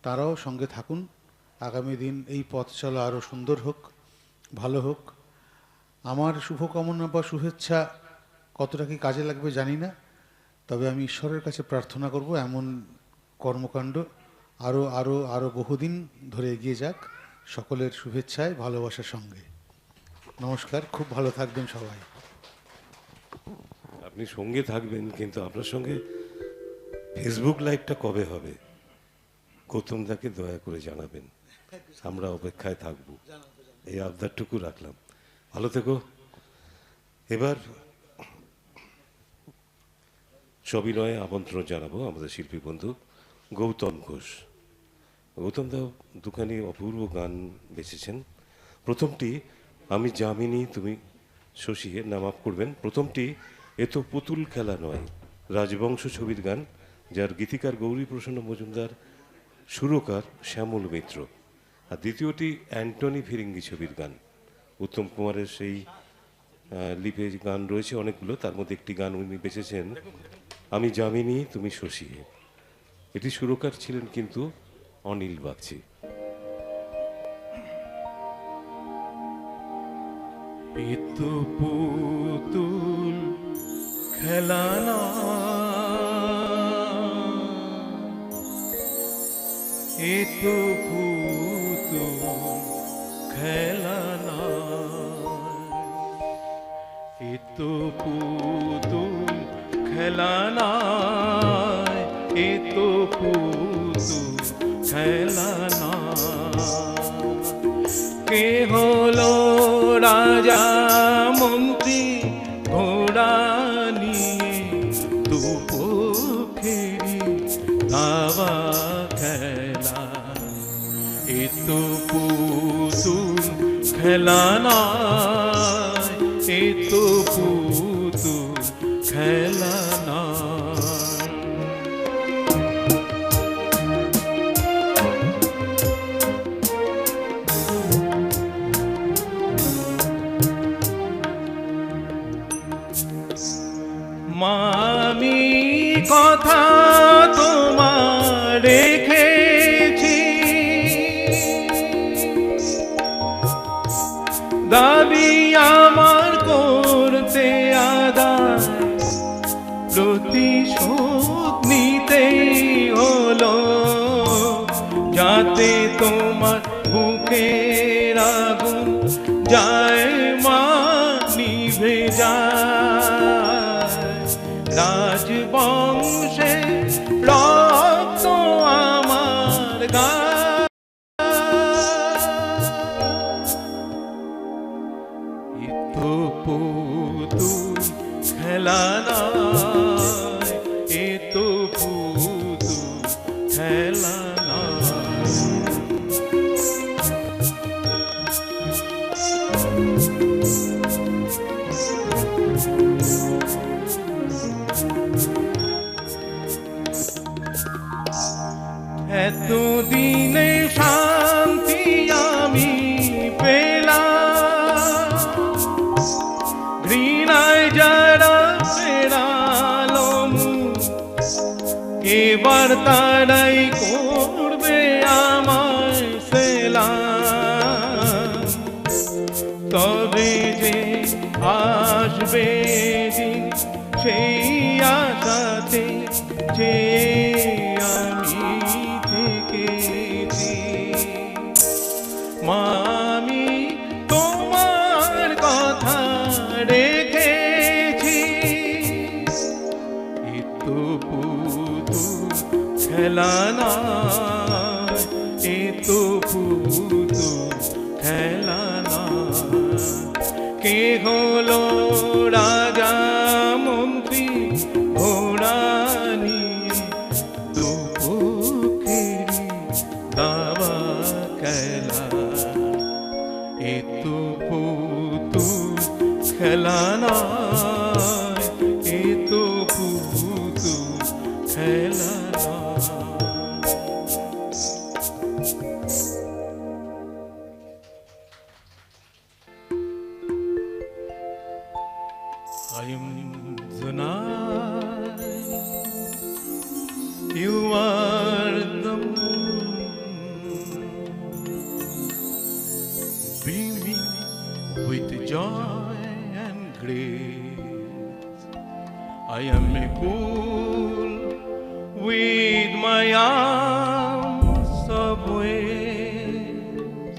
তারাও সঙ্গে থাকুন। আগামী দিন এই পথ চলা আরও সুন্দর হোক, ভালো হোক। আমার শুভকামনা বা শুভেচ্ছা কতটা কি কাজে লাগবে জানি না, তবে আমি ঈশ্বরের কাছে প্রার্থনা করব এমন কর্মকাণ্ড আরও আরও আরও বহুদিন ধরে এগিয়ে যাক, সকলের শুভেচ্ছায় ভালোবাসার সঙ্গে। নমস্কার, খুব ভালো থাকবেন সবাই। আপনি সঙ্গে থাকবেন, কিন্তু আপনার সঙ্গে ফেসবুক লাইভটা কবে হবে গৌতম দাকে দয়া করে জানাবেন, আমরা অপেক্ষায় থাকব, এই আবদারটুকু রাখলাম। ভালো থেকো। এবার সবিনয়ে আমন্ত্রণ জানাবো আমাদের শিল্পী বন্ধু গৌতম ঘোষ। গৌতম দা দুখানি অপূর্ব গান বেছেছেন। প্রথমটি আমি যামিনী তুমি শশী, না মাফ করবেন, প্রথমটি এ তো পুতুল খেলা নয়, রাজবংশ ছবির গান, যার গীতিকার গৌরী প্রসন্ন মজুমদার, সুরকার শ্যামল মিত্র। আর দ্বিতীয়টি অ্যান্টনি ফিরিঙ্গি ছবির গান, উত্তম কুমারের সেই লিপে গান রয়েছে অনেকগুলো, তার মধ্যে একটি গান উনি বেঁচেছেন, আমি যামিনী তুমি শশী। এটি সুরকার ছিলেন কিন্তু অনিল বাগচি। এতো পুতুল খেলানা, এতো পুতুল খেলানা, এতো পুতুল খেলানা, এতো পুতুল খেলানা। কে হলো রাজা মন্ত্রী ঘোড়া নিয়ে দুপোখেরি দাবা খেলা, এ তো পুতুল খেলা নয়, এ তো পুতুল খেলা নয়। মামি কথা তোমার রেখেছি, দাবি আমার করতে আদায়, প্রতিশোধ নিতেই হলো, যাতে তোমার বুকের আগুন যায় মা নিভে যায়। রাজবংশে রক্ত আমার গায়, এ তো পুতুল খেলা নয়, এ তো পুতুল খেলা নয়। এতদিনে শান্তি আমি পেলাম, ঘৃণায় যারা ফেরালো মুখ, এবার তারাই করবে আমায় সেলাম। তবে যে আসবে দিন, সেই আশাতে যে আমি থেকেছি। মামি তোমার কথা রেখেছি, এ তো পুতুল খেলা নয়, এ তো পুতুল খেলা নয়। কে হলো রাজা মন্ত্রী ঘোড়া নিয়ে দুপোখেরি দাবা খেলা, এ তো পুতুল খেলা নয়, এ তো পুতুল খেলা নয়। I am the night, you are the moon, beaming with joy and grace. I am a fool with my arms of waves.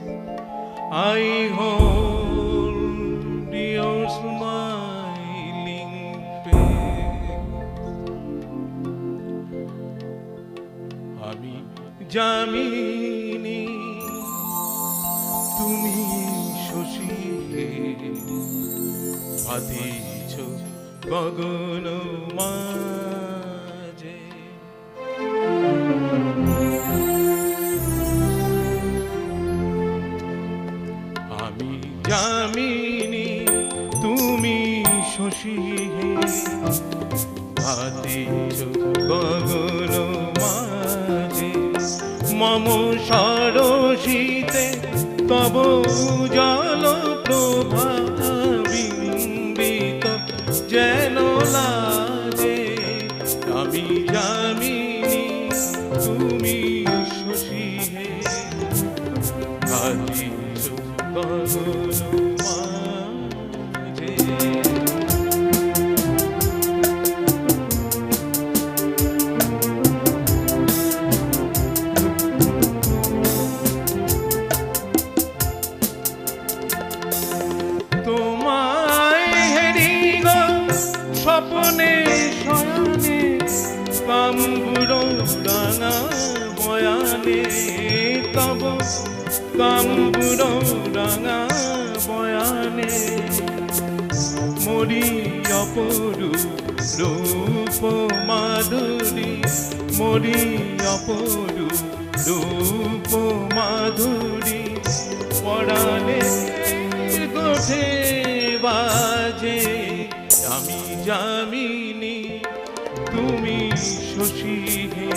I hold your smiling face. আমি যামিনী তুমি শশী, বাঁধিছ গগন মাঝে। আমি যামিনী তুমি শশী, বাঁধিছ গগন মাঝে। মম সরসিতে তব জল প্রভা বিন্দু লাজে আমি যামিনী তুমি শশী হে ভাতিছ গগন মাঝে তোমায় হেরি গো স্বপ্নে শয়নে কামবুড়ো রাঙা বয়ানে তব কামবুড়ো রাঙা বয়ানে মরি অপরূপ রূপ মাধুরী মরি অপরূপ রূপ মাধুরী পরাণে গোঠে বাজে আমি যামিনী তুমি শশী হে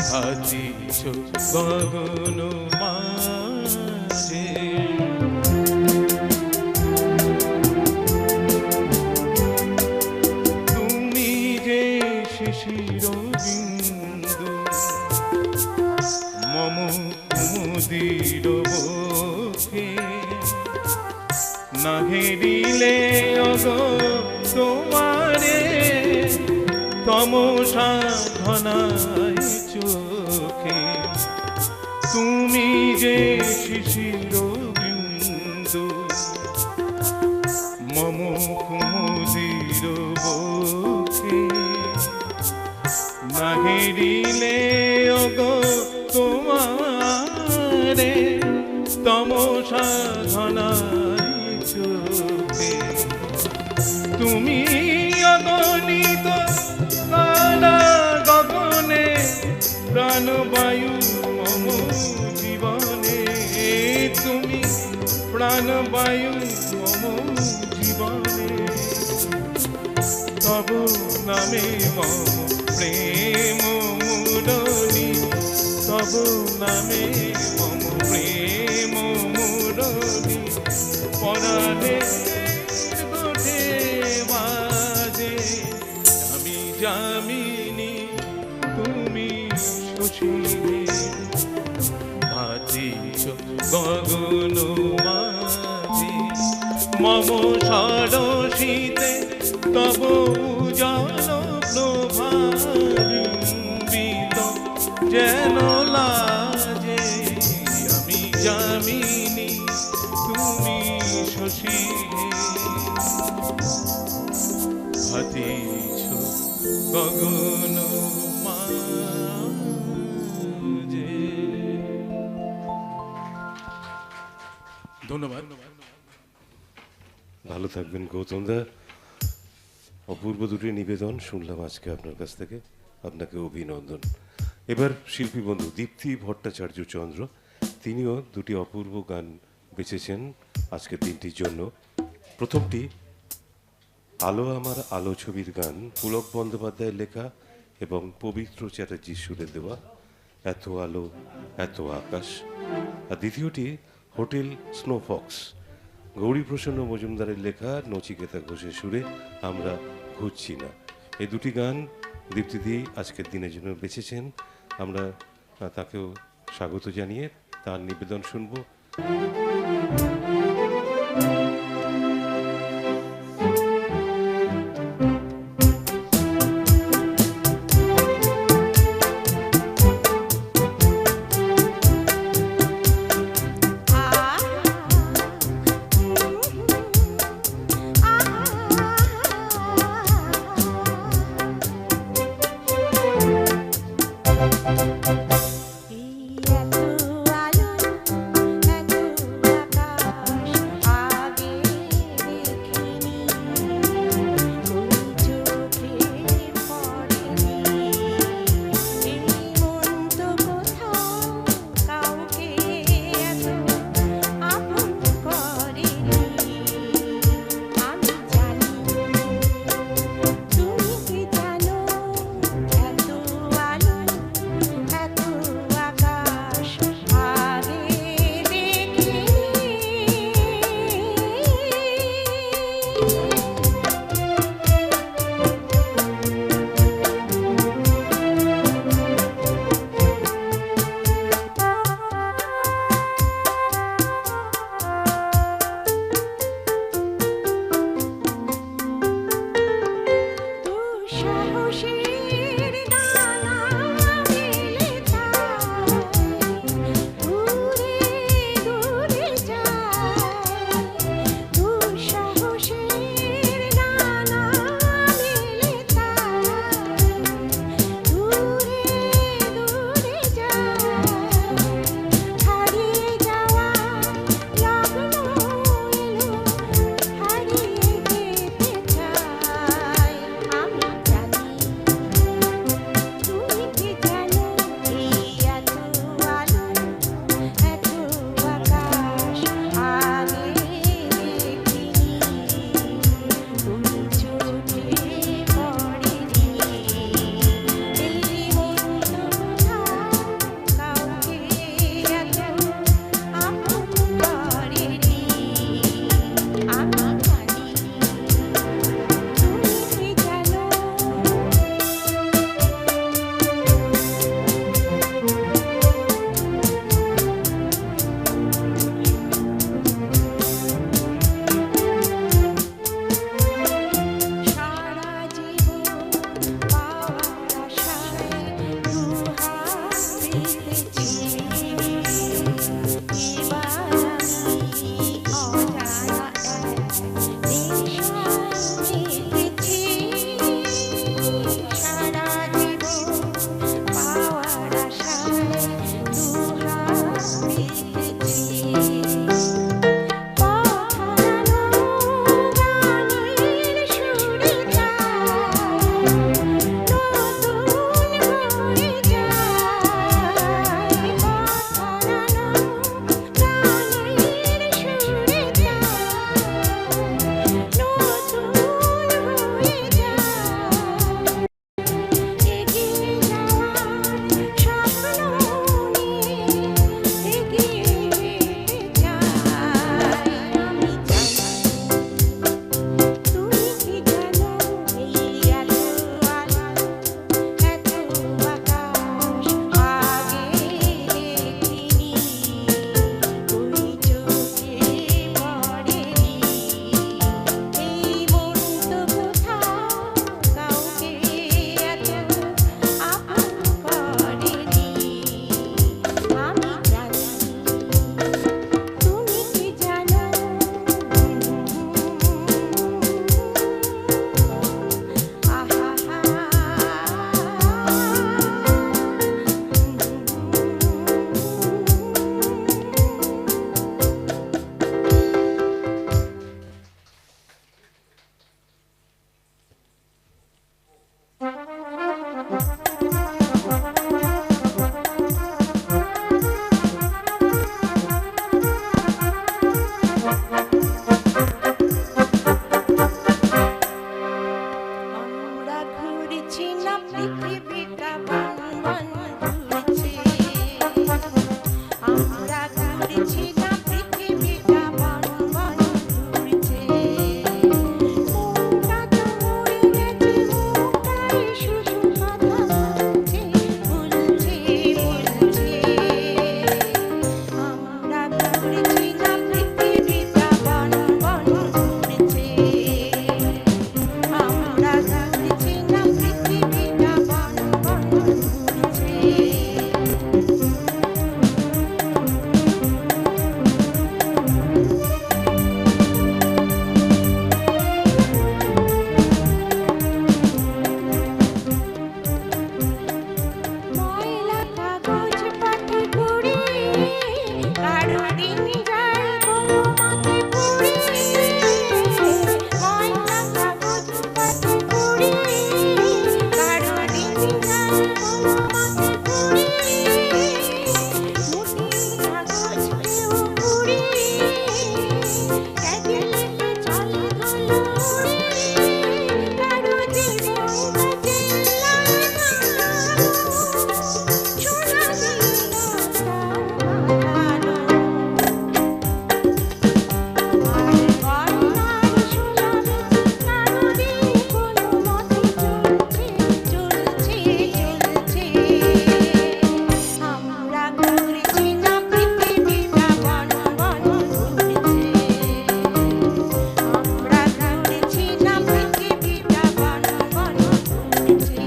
ভাতিছ গগন মাঝে তুমি যে শিশির বিন্দু মম কুমুদির বক্ষে না হেরিলে অগ তোমারে তমসা ঘনায় চোখে তুমি যে শিশির বিন্দু মম কুমুদির বক্ষে না হেরিলে অগ তোমারে তমসা ঘনায় চোখে তুমি অগণিত কালা গগনে প্রাণবায়ু মম জীবনে তুমি প্রাণবায়ু মম জীবনে তব নামে মম প্রেম মুরলী তব নামে মম প্রেম মুরলী পরাণে গোঠে বাজে আমি যামিনী তুমি শশী হে ভাতিছ গগন মাঝে মম ষড়শীতে তব উজাল প্রভাবিত যেন লাজে আমি যামিনী তুমি শশী হে ভাতিছ গগন মাঝে। ধন্যবাদ। ভালো থাকবেন গৌতম দা। অপূর্ব দুটি নিবেদন শুনলাম আজকে আপনার কাছ থেকে, আপনাকে অভিনন্দন। এবার শিল্পী বন্ধু দীপ্তি ভট্টাচার্য চন্দ্র, তিনিও দুটি অপূর্ব গান বেছেছেন আজকের দিনটির জন্য। প্রথমটি আলো আমার আলো ছবির গান, পুলক বন্দ্যোপাধ্যায়ের লেখা এবং পবিত্র চ্যাটার্জির সুরে দেওয়া এত আলো এত আকাশ। আর দ্বিতীয়টি হোটেল স্নোফক্স, গৌরীপ্রসন্ন মজুমদারের লেখা, নচিকেতা ঘোষের সুরে আমরা ঘুরছি না। এই দুটি গান দীপ্তিদি আজকের দিনের জন্য বেছেছেন। আমরা তাকেও স্বাগত জানিয়ে তার নিবেদন শুনবো। এত আলো এত আকাশ পৃথিবীটা বন বন ঘুরছে আমরা ঘুরছি না পৃথিবীটা বন বন ঘুরছে মনটা তো মরে গেছে মনটাই শুধু কথা বলছে বলছে বলছে আমরা ঘুরছি না পৃথিবীটা বন বন ঘুরছে আমরা ঘুরছি না পৃথিবীটা বন বন ঘুরছে ময়লা কাগজ পাটি পুড়ি কারো দিন যায় কোনো মতে পুড়ি ময়লা কাগজ পাটি পুড়ি কারো দিন যায় কোনো মতে পুড়ি মুঠি কাগজ কেউ পুড়ি ক্যাগেলেতে জল ধুলো উড়ি কারো জীবন কাটে সোনা দিল তাও মাখানো আর গয়নার সোনার কারো দিন কোনো মতে চলছে চলছে চলছে আমরা ঘুরছি না পৃথিবীটা বন বন ঘুরছে আমরা ঘুরছি না পৃথিবীটা বন বন ঘুরছে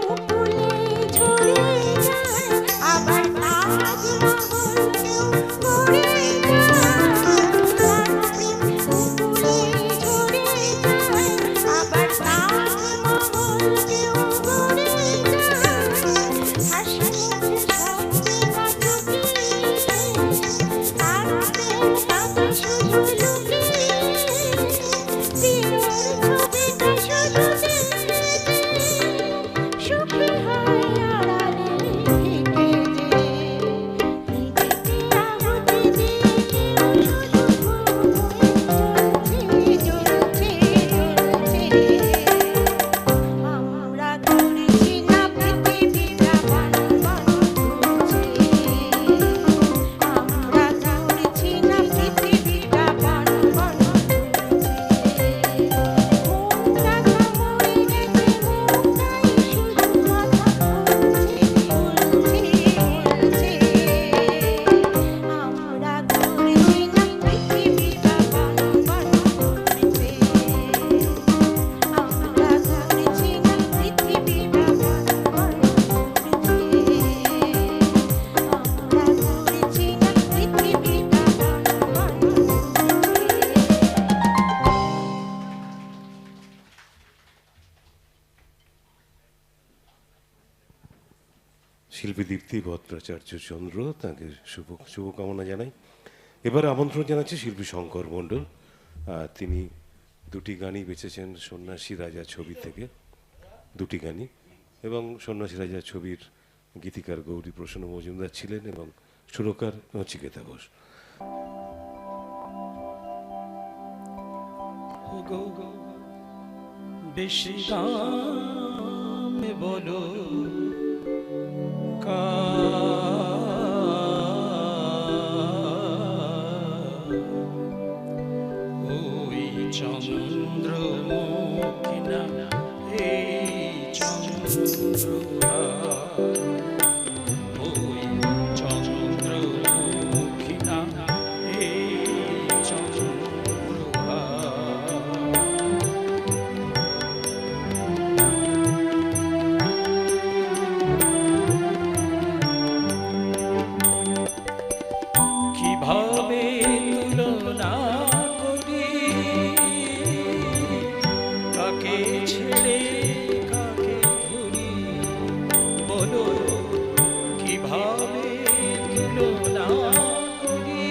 মুকুলে ঝরে যায় আবার তাজমহল কেউ গড়ে যায় মুকুলে ঝরে যায় আবার তাজমহল কেউ গড়ে যায় হাসি মুখে শব্দে নাচুকি তারতে কাঁদে শুধু লুকিয়ে প্রিয়র ছবিটা শুধু দেখে সুখী হয় আড়ালে থেকে যে নিজেকে আহুতি দিয়ে কেউ শুধু চলছে চলছে চলছে আমরা ঘুরছি না পৃথিবীটা বন বন ঘুরছে আমরা ঘুরছি না পৃথিবীটা বন বন ঘুরছে মনটা তো মরে গেছে মনটাই শুধু কথা বলছে বলছে বলছে আমরা ঘুরছি না পৃথিবীটা বন বন ঘুরছে আমরা ঘুরছি না পৃথিবীটা বন বন ঘুরছে আমরা ঘুরছি না পৃথিবীটা বন বন ঘুরছে শিল্পী দীপ্তি ভট্টাচার্য চন্দ্র তাকে শুভকামনা জানাই। এবার আমন্ত্রণ জানাচ্ছি শিল্পী শঙ্কর মণ্ডল। তিনি দুটি গানই বেছেছেন সন্ন্যাসী রাজা ছবি থেকে, দুটি গানই, এবং সন্ন্যাসী রাজা ছবির গীতিকার গৌরী প্রসন্ন মজুমদার ছিলেন এবং সুরকার নচিকেতা ঘোষ। বেশি দামে বলো ওই চন্দ্রমুখী না এই চন্দ্রহার ওই চন্দ্রমুখী না এই চন্দ্রহার কিভাবে তুলনা করি কাকে ছেড়ে কাকে ধরি বলো কিভাবে তুলনা করি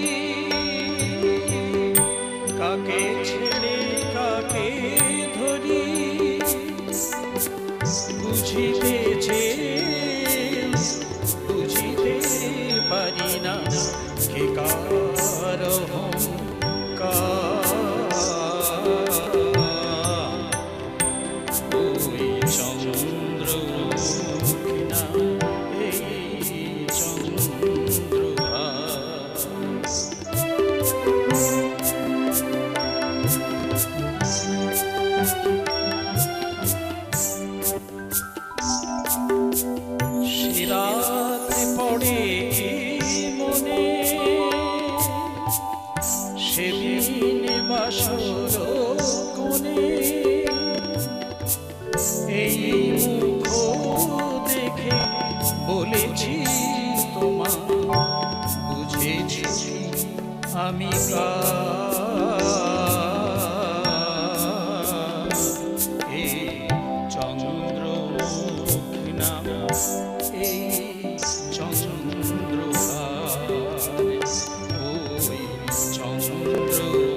কাকে ছেড়ে কাকে ধরি আমি এই চন্দ্রমুখী নাম এই চন্দ্রহার ওই চন্দ্রমুখী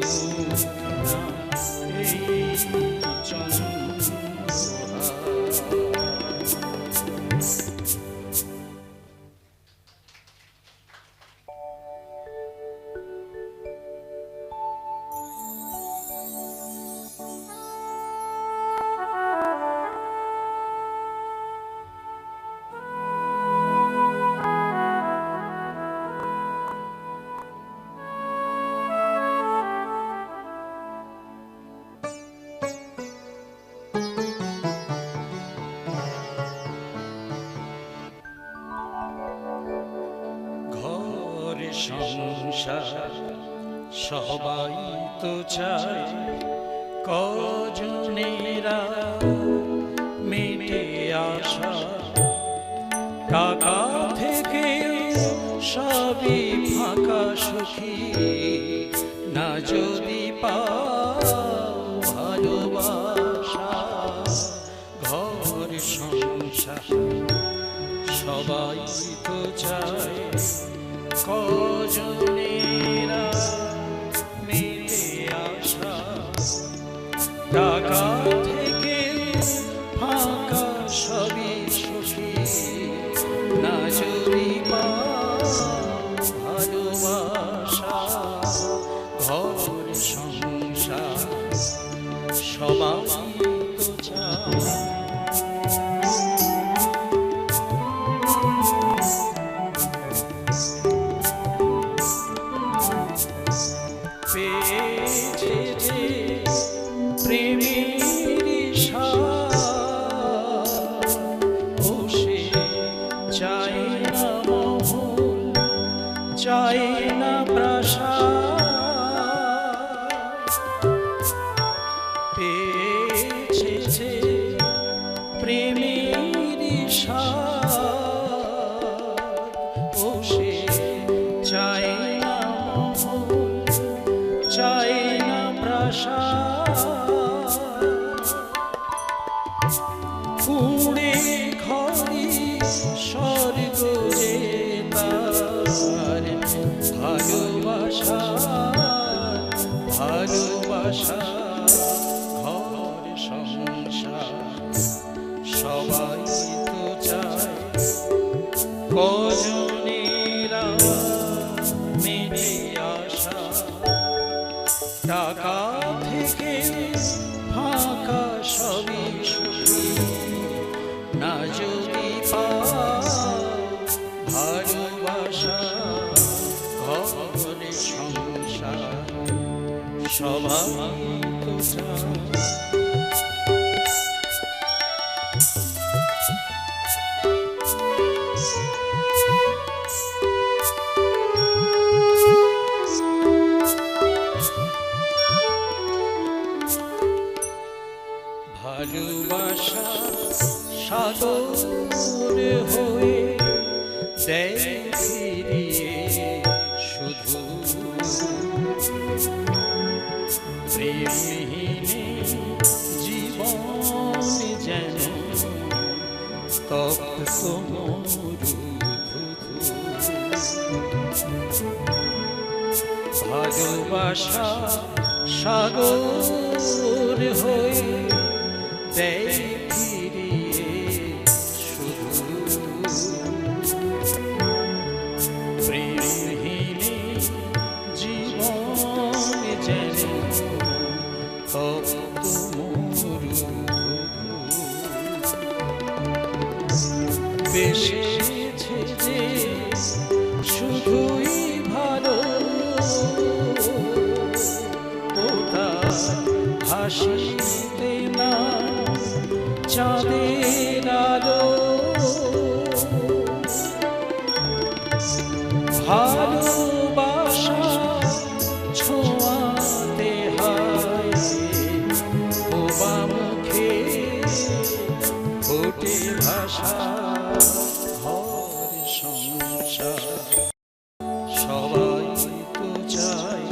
নাম এই চন্দ্রহার। ঘরে সংসার সবাই তো চায়, কজনেরা মেটে আসা টাকা থেকে সবই ফাঁকা সুখী না যদি পাও ভালোবাসা। ঘর সংসার সবাই তো চায়, কজনেরা মেলে আসা টাকা থেকে ফাঁকা সবই সুখী না যদি পাও ভালোবাসা। ঘর সংসার সবাই তো চায়। পেয়েছে যে প্রেমের স্বাদ, ও সে চায় না মহল, চায় না প্রাসাদ। পেয়েছে যে প্রেমের স্বাদ, ও সে চায় না মহল, চায় না প্রাসাদ। কুড়ে ঘরে স্বর্গ যে তার ভালোবাসা, ভালোবাসা। ঘর সংসার সবাই তো চায়, কজনেরা মেলে আসা টাকা থেকে ফাঁকা সবই সুখী না যদি পাও ভালোবাসা। ঘরে সংসার সবাই তো চায়। ভালোবাসা সাগর হয়ে দেয় ফিরিয়ে শুধু, প্রেমহীনে জীবন যেন তপ্ত মরুভূমি। ভালোবাসা সাগর হয়ে দেয় ফিরিয়ে শুধু, প্রেমহীনে জীবন যেন তপ্ত মরুভূমি। বেসেছে যে শুধুই ভালো, ও তার হাসিতে না চাঁদের আলো। ভালোবাসা ছোঁয়াতে হয় বোবা মুখে ফোটে ভাষা। ঘর সংসার সবাই তো চায়,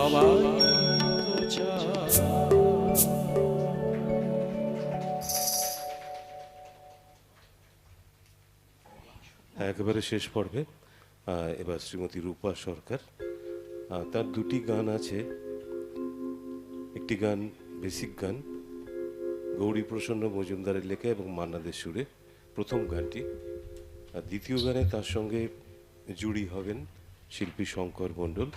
সবাই তো চায়। একেবারে শেষ পর্বে এবার শ্রীমতী রূপা সরকার, তার দুটি গান আছে। একটি গান বেসিক গান, গৌরী প্রসন্ন মজুমদারের লেখা এবং মান্নাদের সুরে, প্রথম গানটি। আর দ্বিতীয় গানে তার সঙ্গে জুড়ি হবেন শিল্পী শঙ্কর মণ্ডল,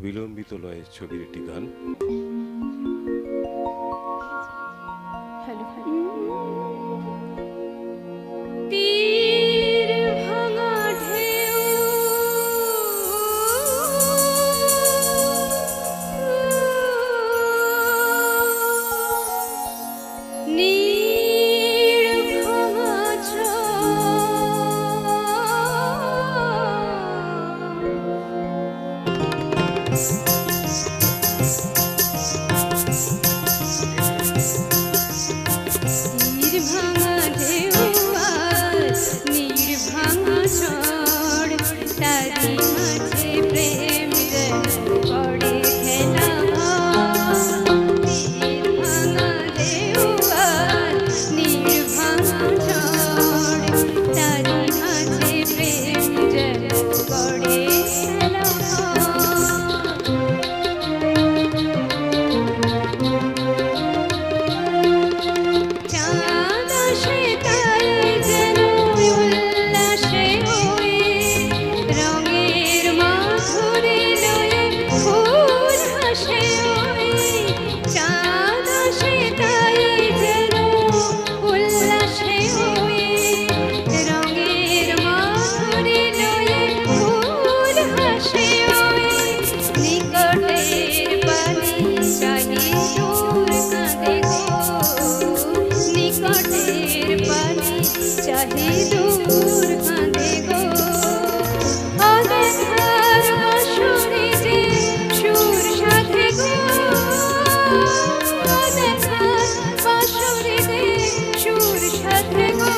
বিলম্বিত লয়ের ছবির একটি গান। তীর ভাঙা ঢেউ নীড় ভাঙা তীর ভাঙা ঢেউ আর নীড় ভাঙা ঝড়, তারি মাঝে প্রেম করে খেলা হয়। তীর ভাঙা ঢেউ আর নীড় ভাঙা ঝড়, তারি মাঝে প্রেম করে খেলা চাঁদ আসে তাই যেন উল্লাসে হয়ে, রঙের মাধুরী লয়ে ফুল হাসে হয়ে। চাঁদ আসে তাই যেন উল্লাসে হয়ে, রঙের মাধুরী লয়ে ফুল হাসে হয়ে। নিকটের পানি চাহি দূর কাঁদে গো, নিকটের পানি চাহি দূর কাঁদে গো। অদেখার বাঁশরিতে সুর সাধে গো, অদেখার বাঁশরিতে সুর সাধে গো।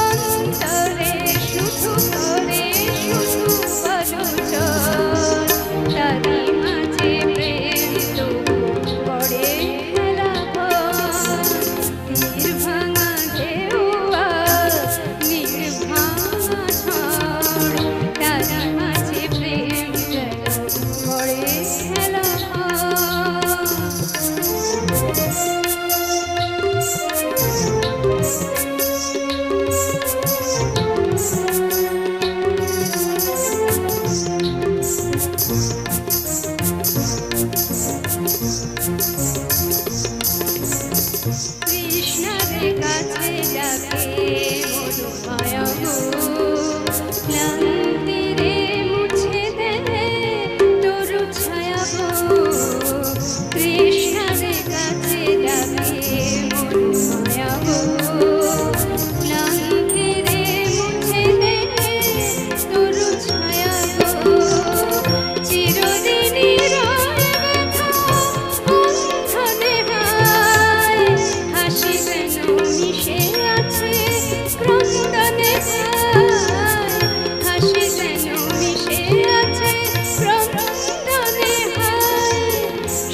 অন্তরে শুধু করে শুধু বলচর, তারি মাঝে প্রেম তো করে খেলা ঘর। তীর ভাঙা ঢেউ আর নীড় ভাঙা ঝড়, তারি মাঝে প্রেম করে খেলা কৃষ্ণের কাছে ডাকে মরু মায়া গো, ক্লান্তি রে মুছে দে তরু ছায়া গো। কৃষ্ণের কাছে ডাকে মরু মায়া গো, ক্লান্তি রে মুছে দে তরু ছায়া গো। চিরদিনই রয় ব্যথা বন্ধনে হায়, হাসি যেন মিশে আছে ক্রন্দনে হায়। হাসি যেন মিশে আছে ক্রন্দনে হায়।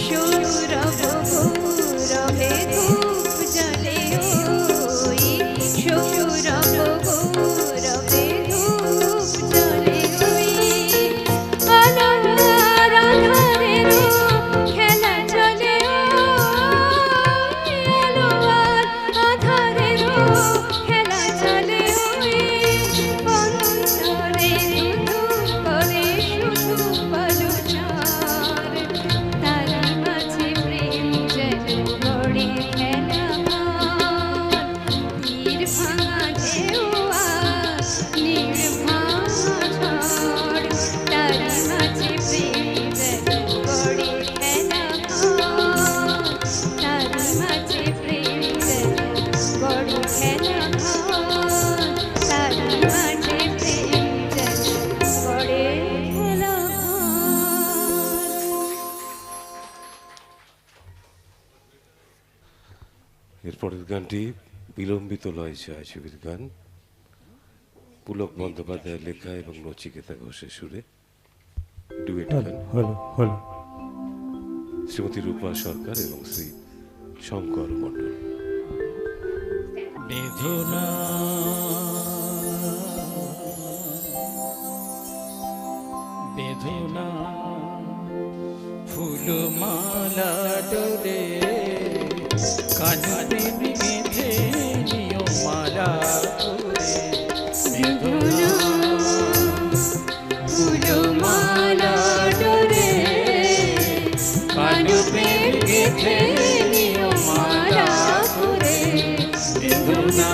সৌরভ গৌরবে ধূপ জ্বলে ওই, সৌরভ গৌরবে ধূপ জ্বলে ওই। আলো আর আঁধারেরও খেলা চলে ওই, আলো আর আঁধারেরও খেলা চলে ওই। অন্তরে শুধু করে শুধু বলচর, তারি মাঝে প্রেম যেন করে খেলা ঘর। তীর ভাঙা ঢেউ আর নীড় ভাঙা ঝড়, তারি মাঝে প্রেম যেন করে খেলা ঘর। তারি মাঝে প্রেম যেন করে খেলা ঘর, তারি মাঝে প্রেম যেন করে খেলা ঘর। এরপরের গানটি বিলম্বিত লয় ছায়াছবির গান, পুলক বন্দ্যোপাধ্যায়ের লেখা এবং নচিকেতা ঘোষের সুরে, ডুয়েট গান। হলো হলো শ্রীমতী রূপা সরকার এবং শ্রী শঙ্কর মণ্ডল। বেদনা বেদনা ফুলমালা ডোরে কাননে বেঁধে নিও মালা করে বেদনা ফুলমালা ডোরে কাননে বেঁধে নিও মালা করে বেদনা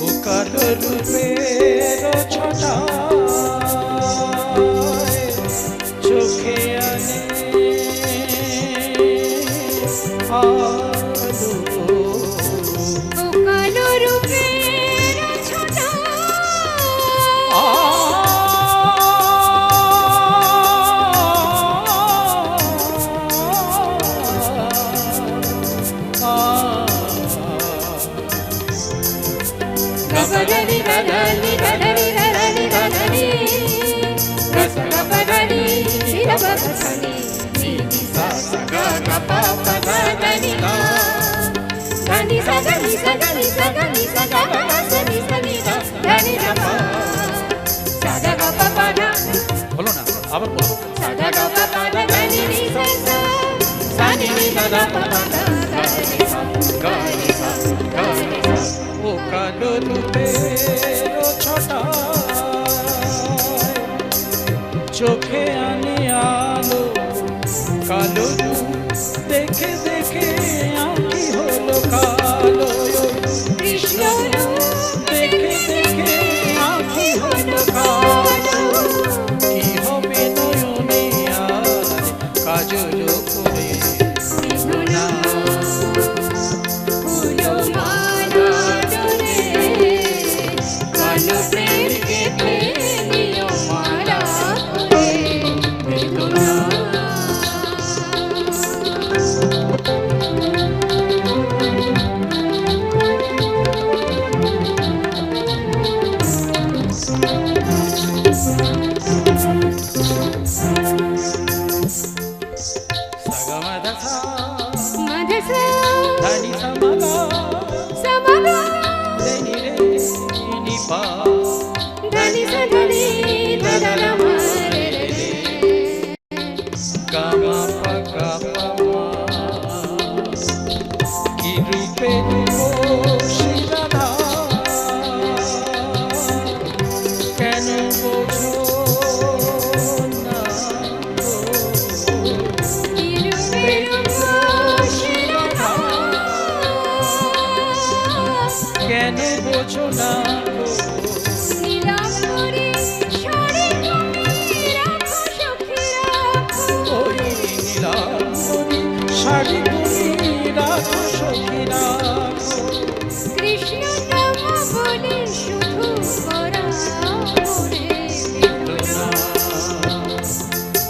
ও কালো রূপের ছটা চোখে আনে আলো ও কালো রূপের ছটা গগনি গগনি গগনি গগনি গগনি গগনি শিরবগনি নিনি সা সা গ গ প প গ গনি গ গনি সা গনি সা গনি সা গনি সা গ গ গ সা নি সা নি গ গনি গ প সা গ গ প প গ বলো না আবার বলো সা গ গ প প গ গনি নি সা সা সা নি নি গ গ প প গ গনি সা গনি সা গনি সা ও কালো রূপের ছটা চোখে আনে আলো কালো রূপ দেখে দেখে আঁকি হলো কালো কৃষ্ণ দেখে দেখে আঁকি হলো কালো কি হবে নয়নে আর কাজল করে বেদনা ফুলো মালা ডোরে কালো প্রেম গেঁথে নিও মালা করে বেদনা সগমদসা মধসা ধনি সমগা সমগা রেনি রে নিপা ধনি সধনি দদন মারে রে গামা পাকা পামা কি রূপে শিরাধা কেন বোঝো না কেন বোঝো না ওই নীলাম্বরী শাড়ি তুমি রাখো সখী রাখো কৃষ্ণ নাম বলে শুধু করা মরে বেদনা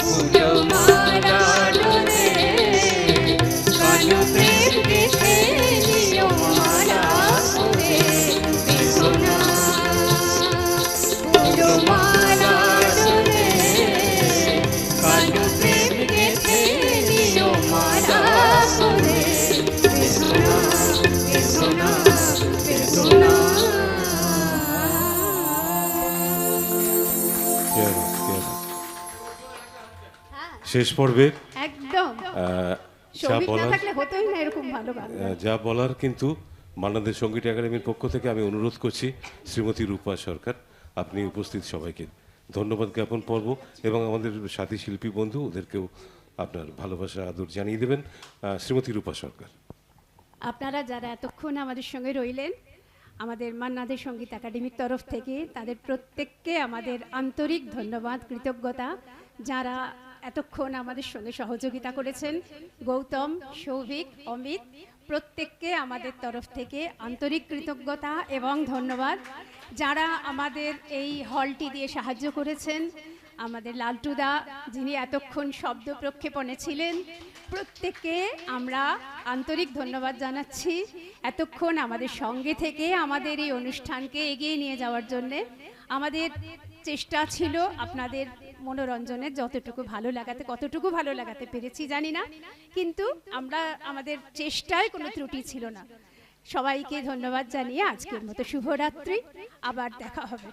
ফুলো মালা ডোরে কালো প্রেম গেঁথে নিও মালা করে বেদনা ফুলো মালা ডোরে কালো প্রেম গেঁথে নিও মালা করে বেদনা বেদনা বেদনা শেষ পর্বে একদম যা সৌভিক না বলার থাকলে হতোই না এরকম ভালো গান যা বলার কিন্তু মান্নাদের সঙ্গীত একাডেমির পক্ষ থেকে আমি অনুরোধ করছি শ্রীমতী রূপা সরকার, আপনি উপস্থিত সবাইকে ধন্যবাদ জ্ঞাপন করব এবং আমাদের সাথী শিল্পী বন্ধু ওদেরকেও আপনার ভালোবাসা আদর জানিয়ে দেবেন। শ্রীমতী রূপা সরকার। আপনারা যারা এতক্ষণ আমাদের সঙ্গে রইলেন, আমাদের মান্নাদের সঙ্গীত একাডেমির তরফ থেকে তাদের প্রত্যেককে আমাদের আন্তরিক ধন্যবাদ, কৃতজ্ঞতা। যারা এতক্ষণ আমাদের সঙ্গে সহযোগিতা করেছেন, গৌতম, সৌভিক, অমিত, প্রত্যেককে আমাদের তরফ থেকে আন্তরিক কৃতজ্ঞতা এবং ধন্যবাদ। যারা আমাদের এই হলটি দিয়ে সাহায্য করেছেন, আমাদের লালটুদা যিনি এতক্ষণ শব্দ প্রক্ষেপণে ছিলেন, প্রত্যেককে আমরা আন্তরিক ধন্যবাদ জানাচ্ছি এতক্ষণ আমাদের সঙ্গে থেকে আমাদের এই অনুষ্ঠানকে এগিয়ে নিয়ে যাওয়ার জন্যে। আমাদের চেষ্টা ছিল আপনাদের মনোরঞ্জনের যতটুকু ভালো লাগাতে, কতটুকু ভালো লাগাতে পেরেছি জানি না, কিন্তু আমরা আমাদের চেষ্টায় কোনো ত্রুটি ছিল না। সবাইকে ধন্যবাদ জানিয়ে আজকের মতো শুভরাত্রি, আবার দেখা হবে।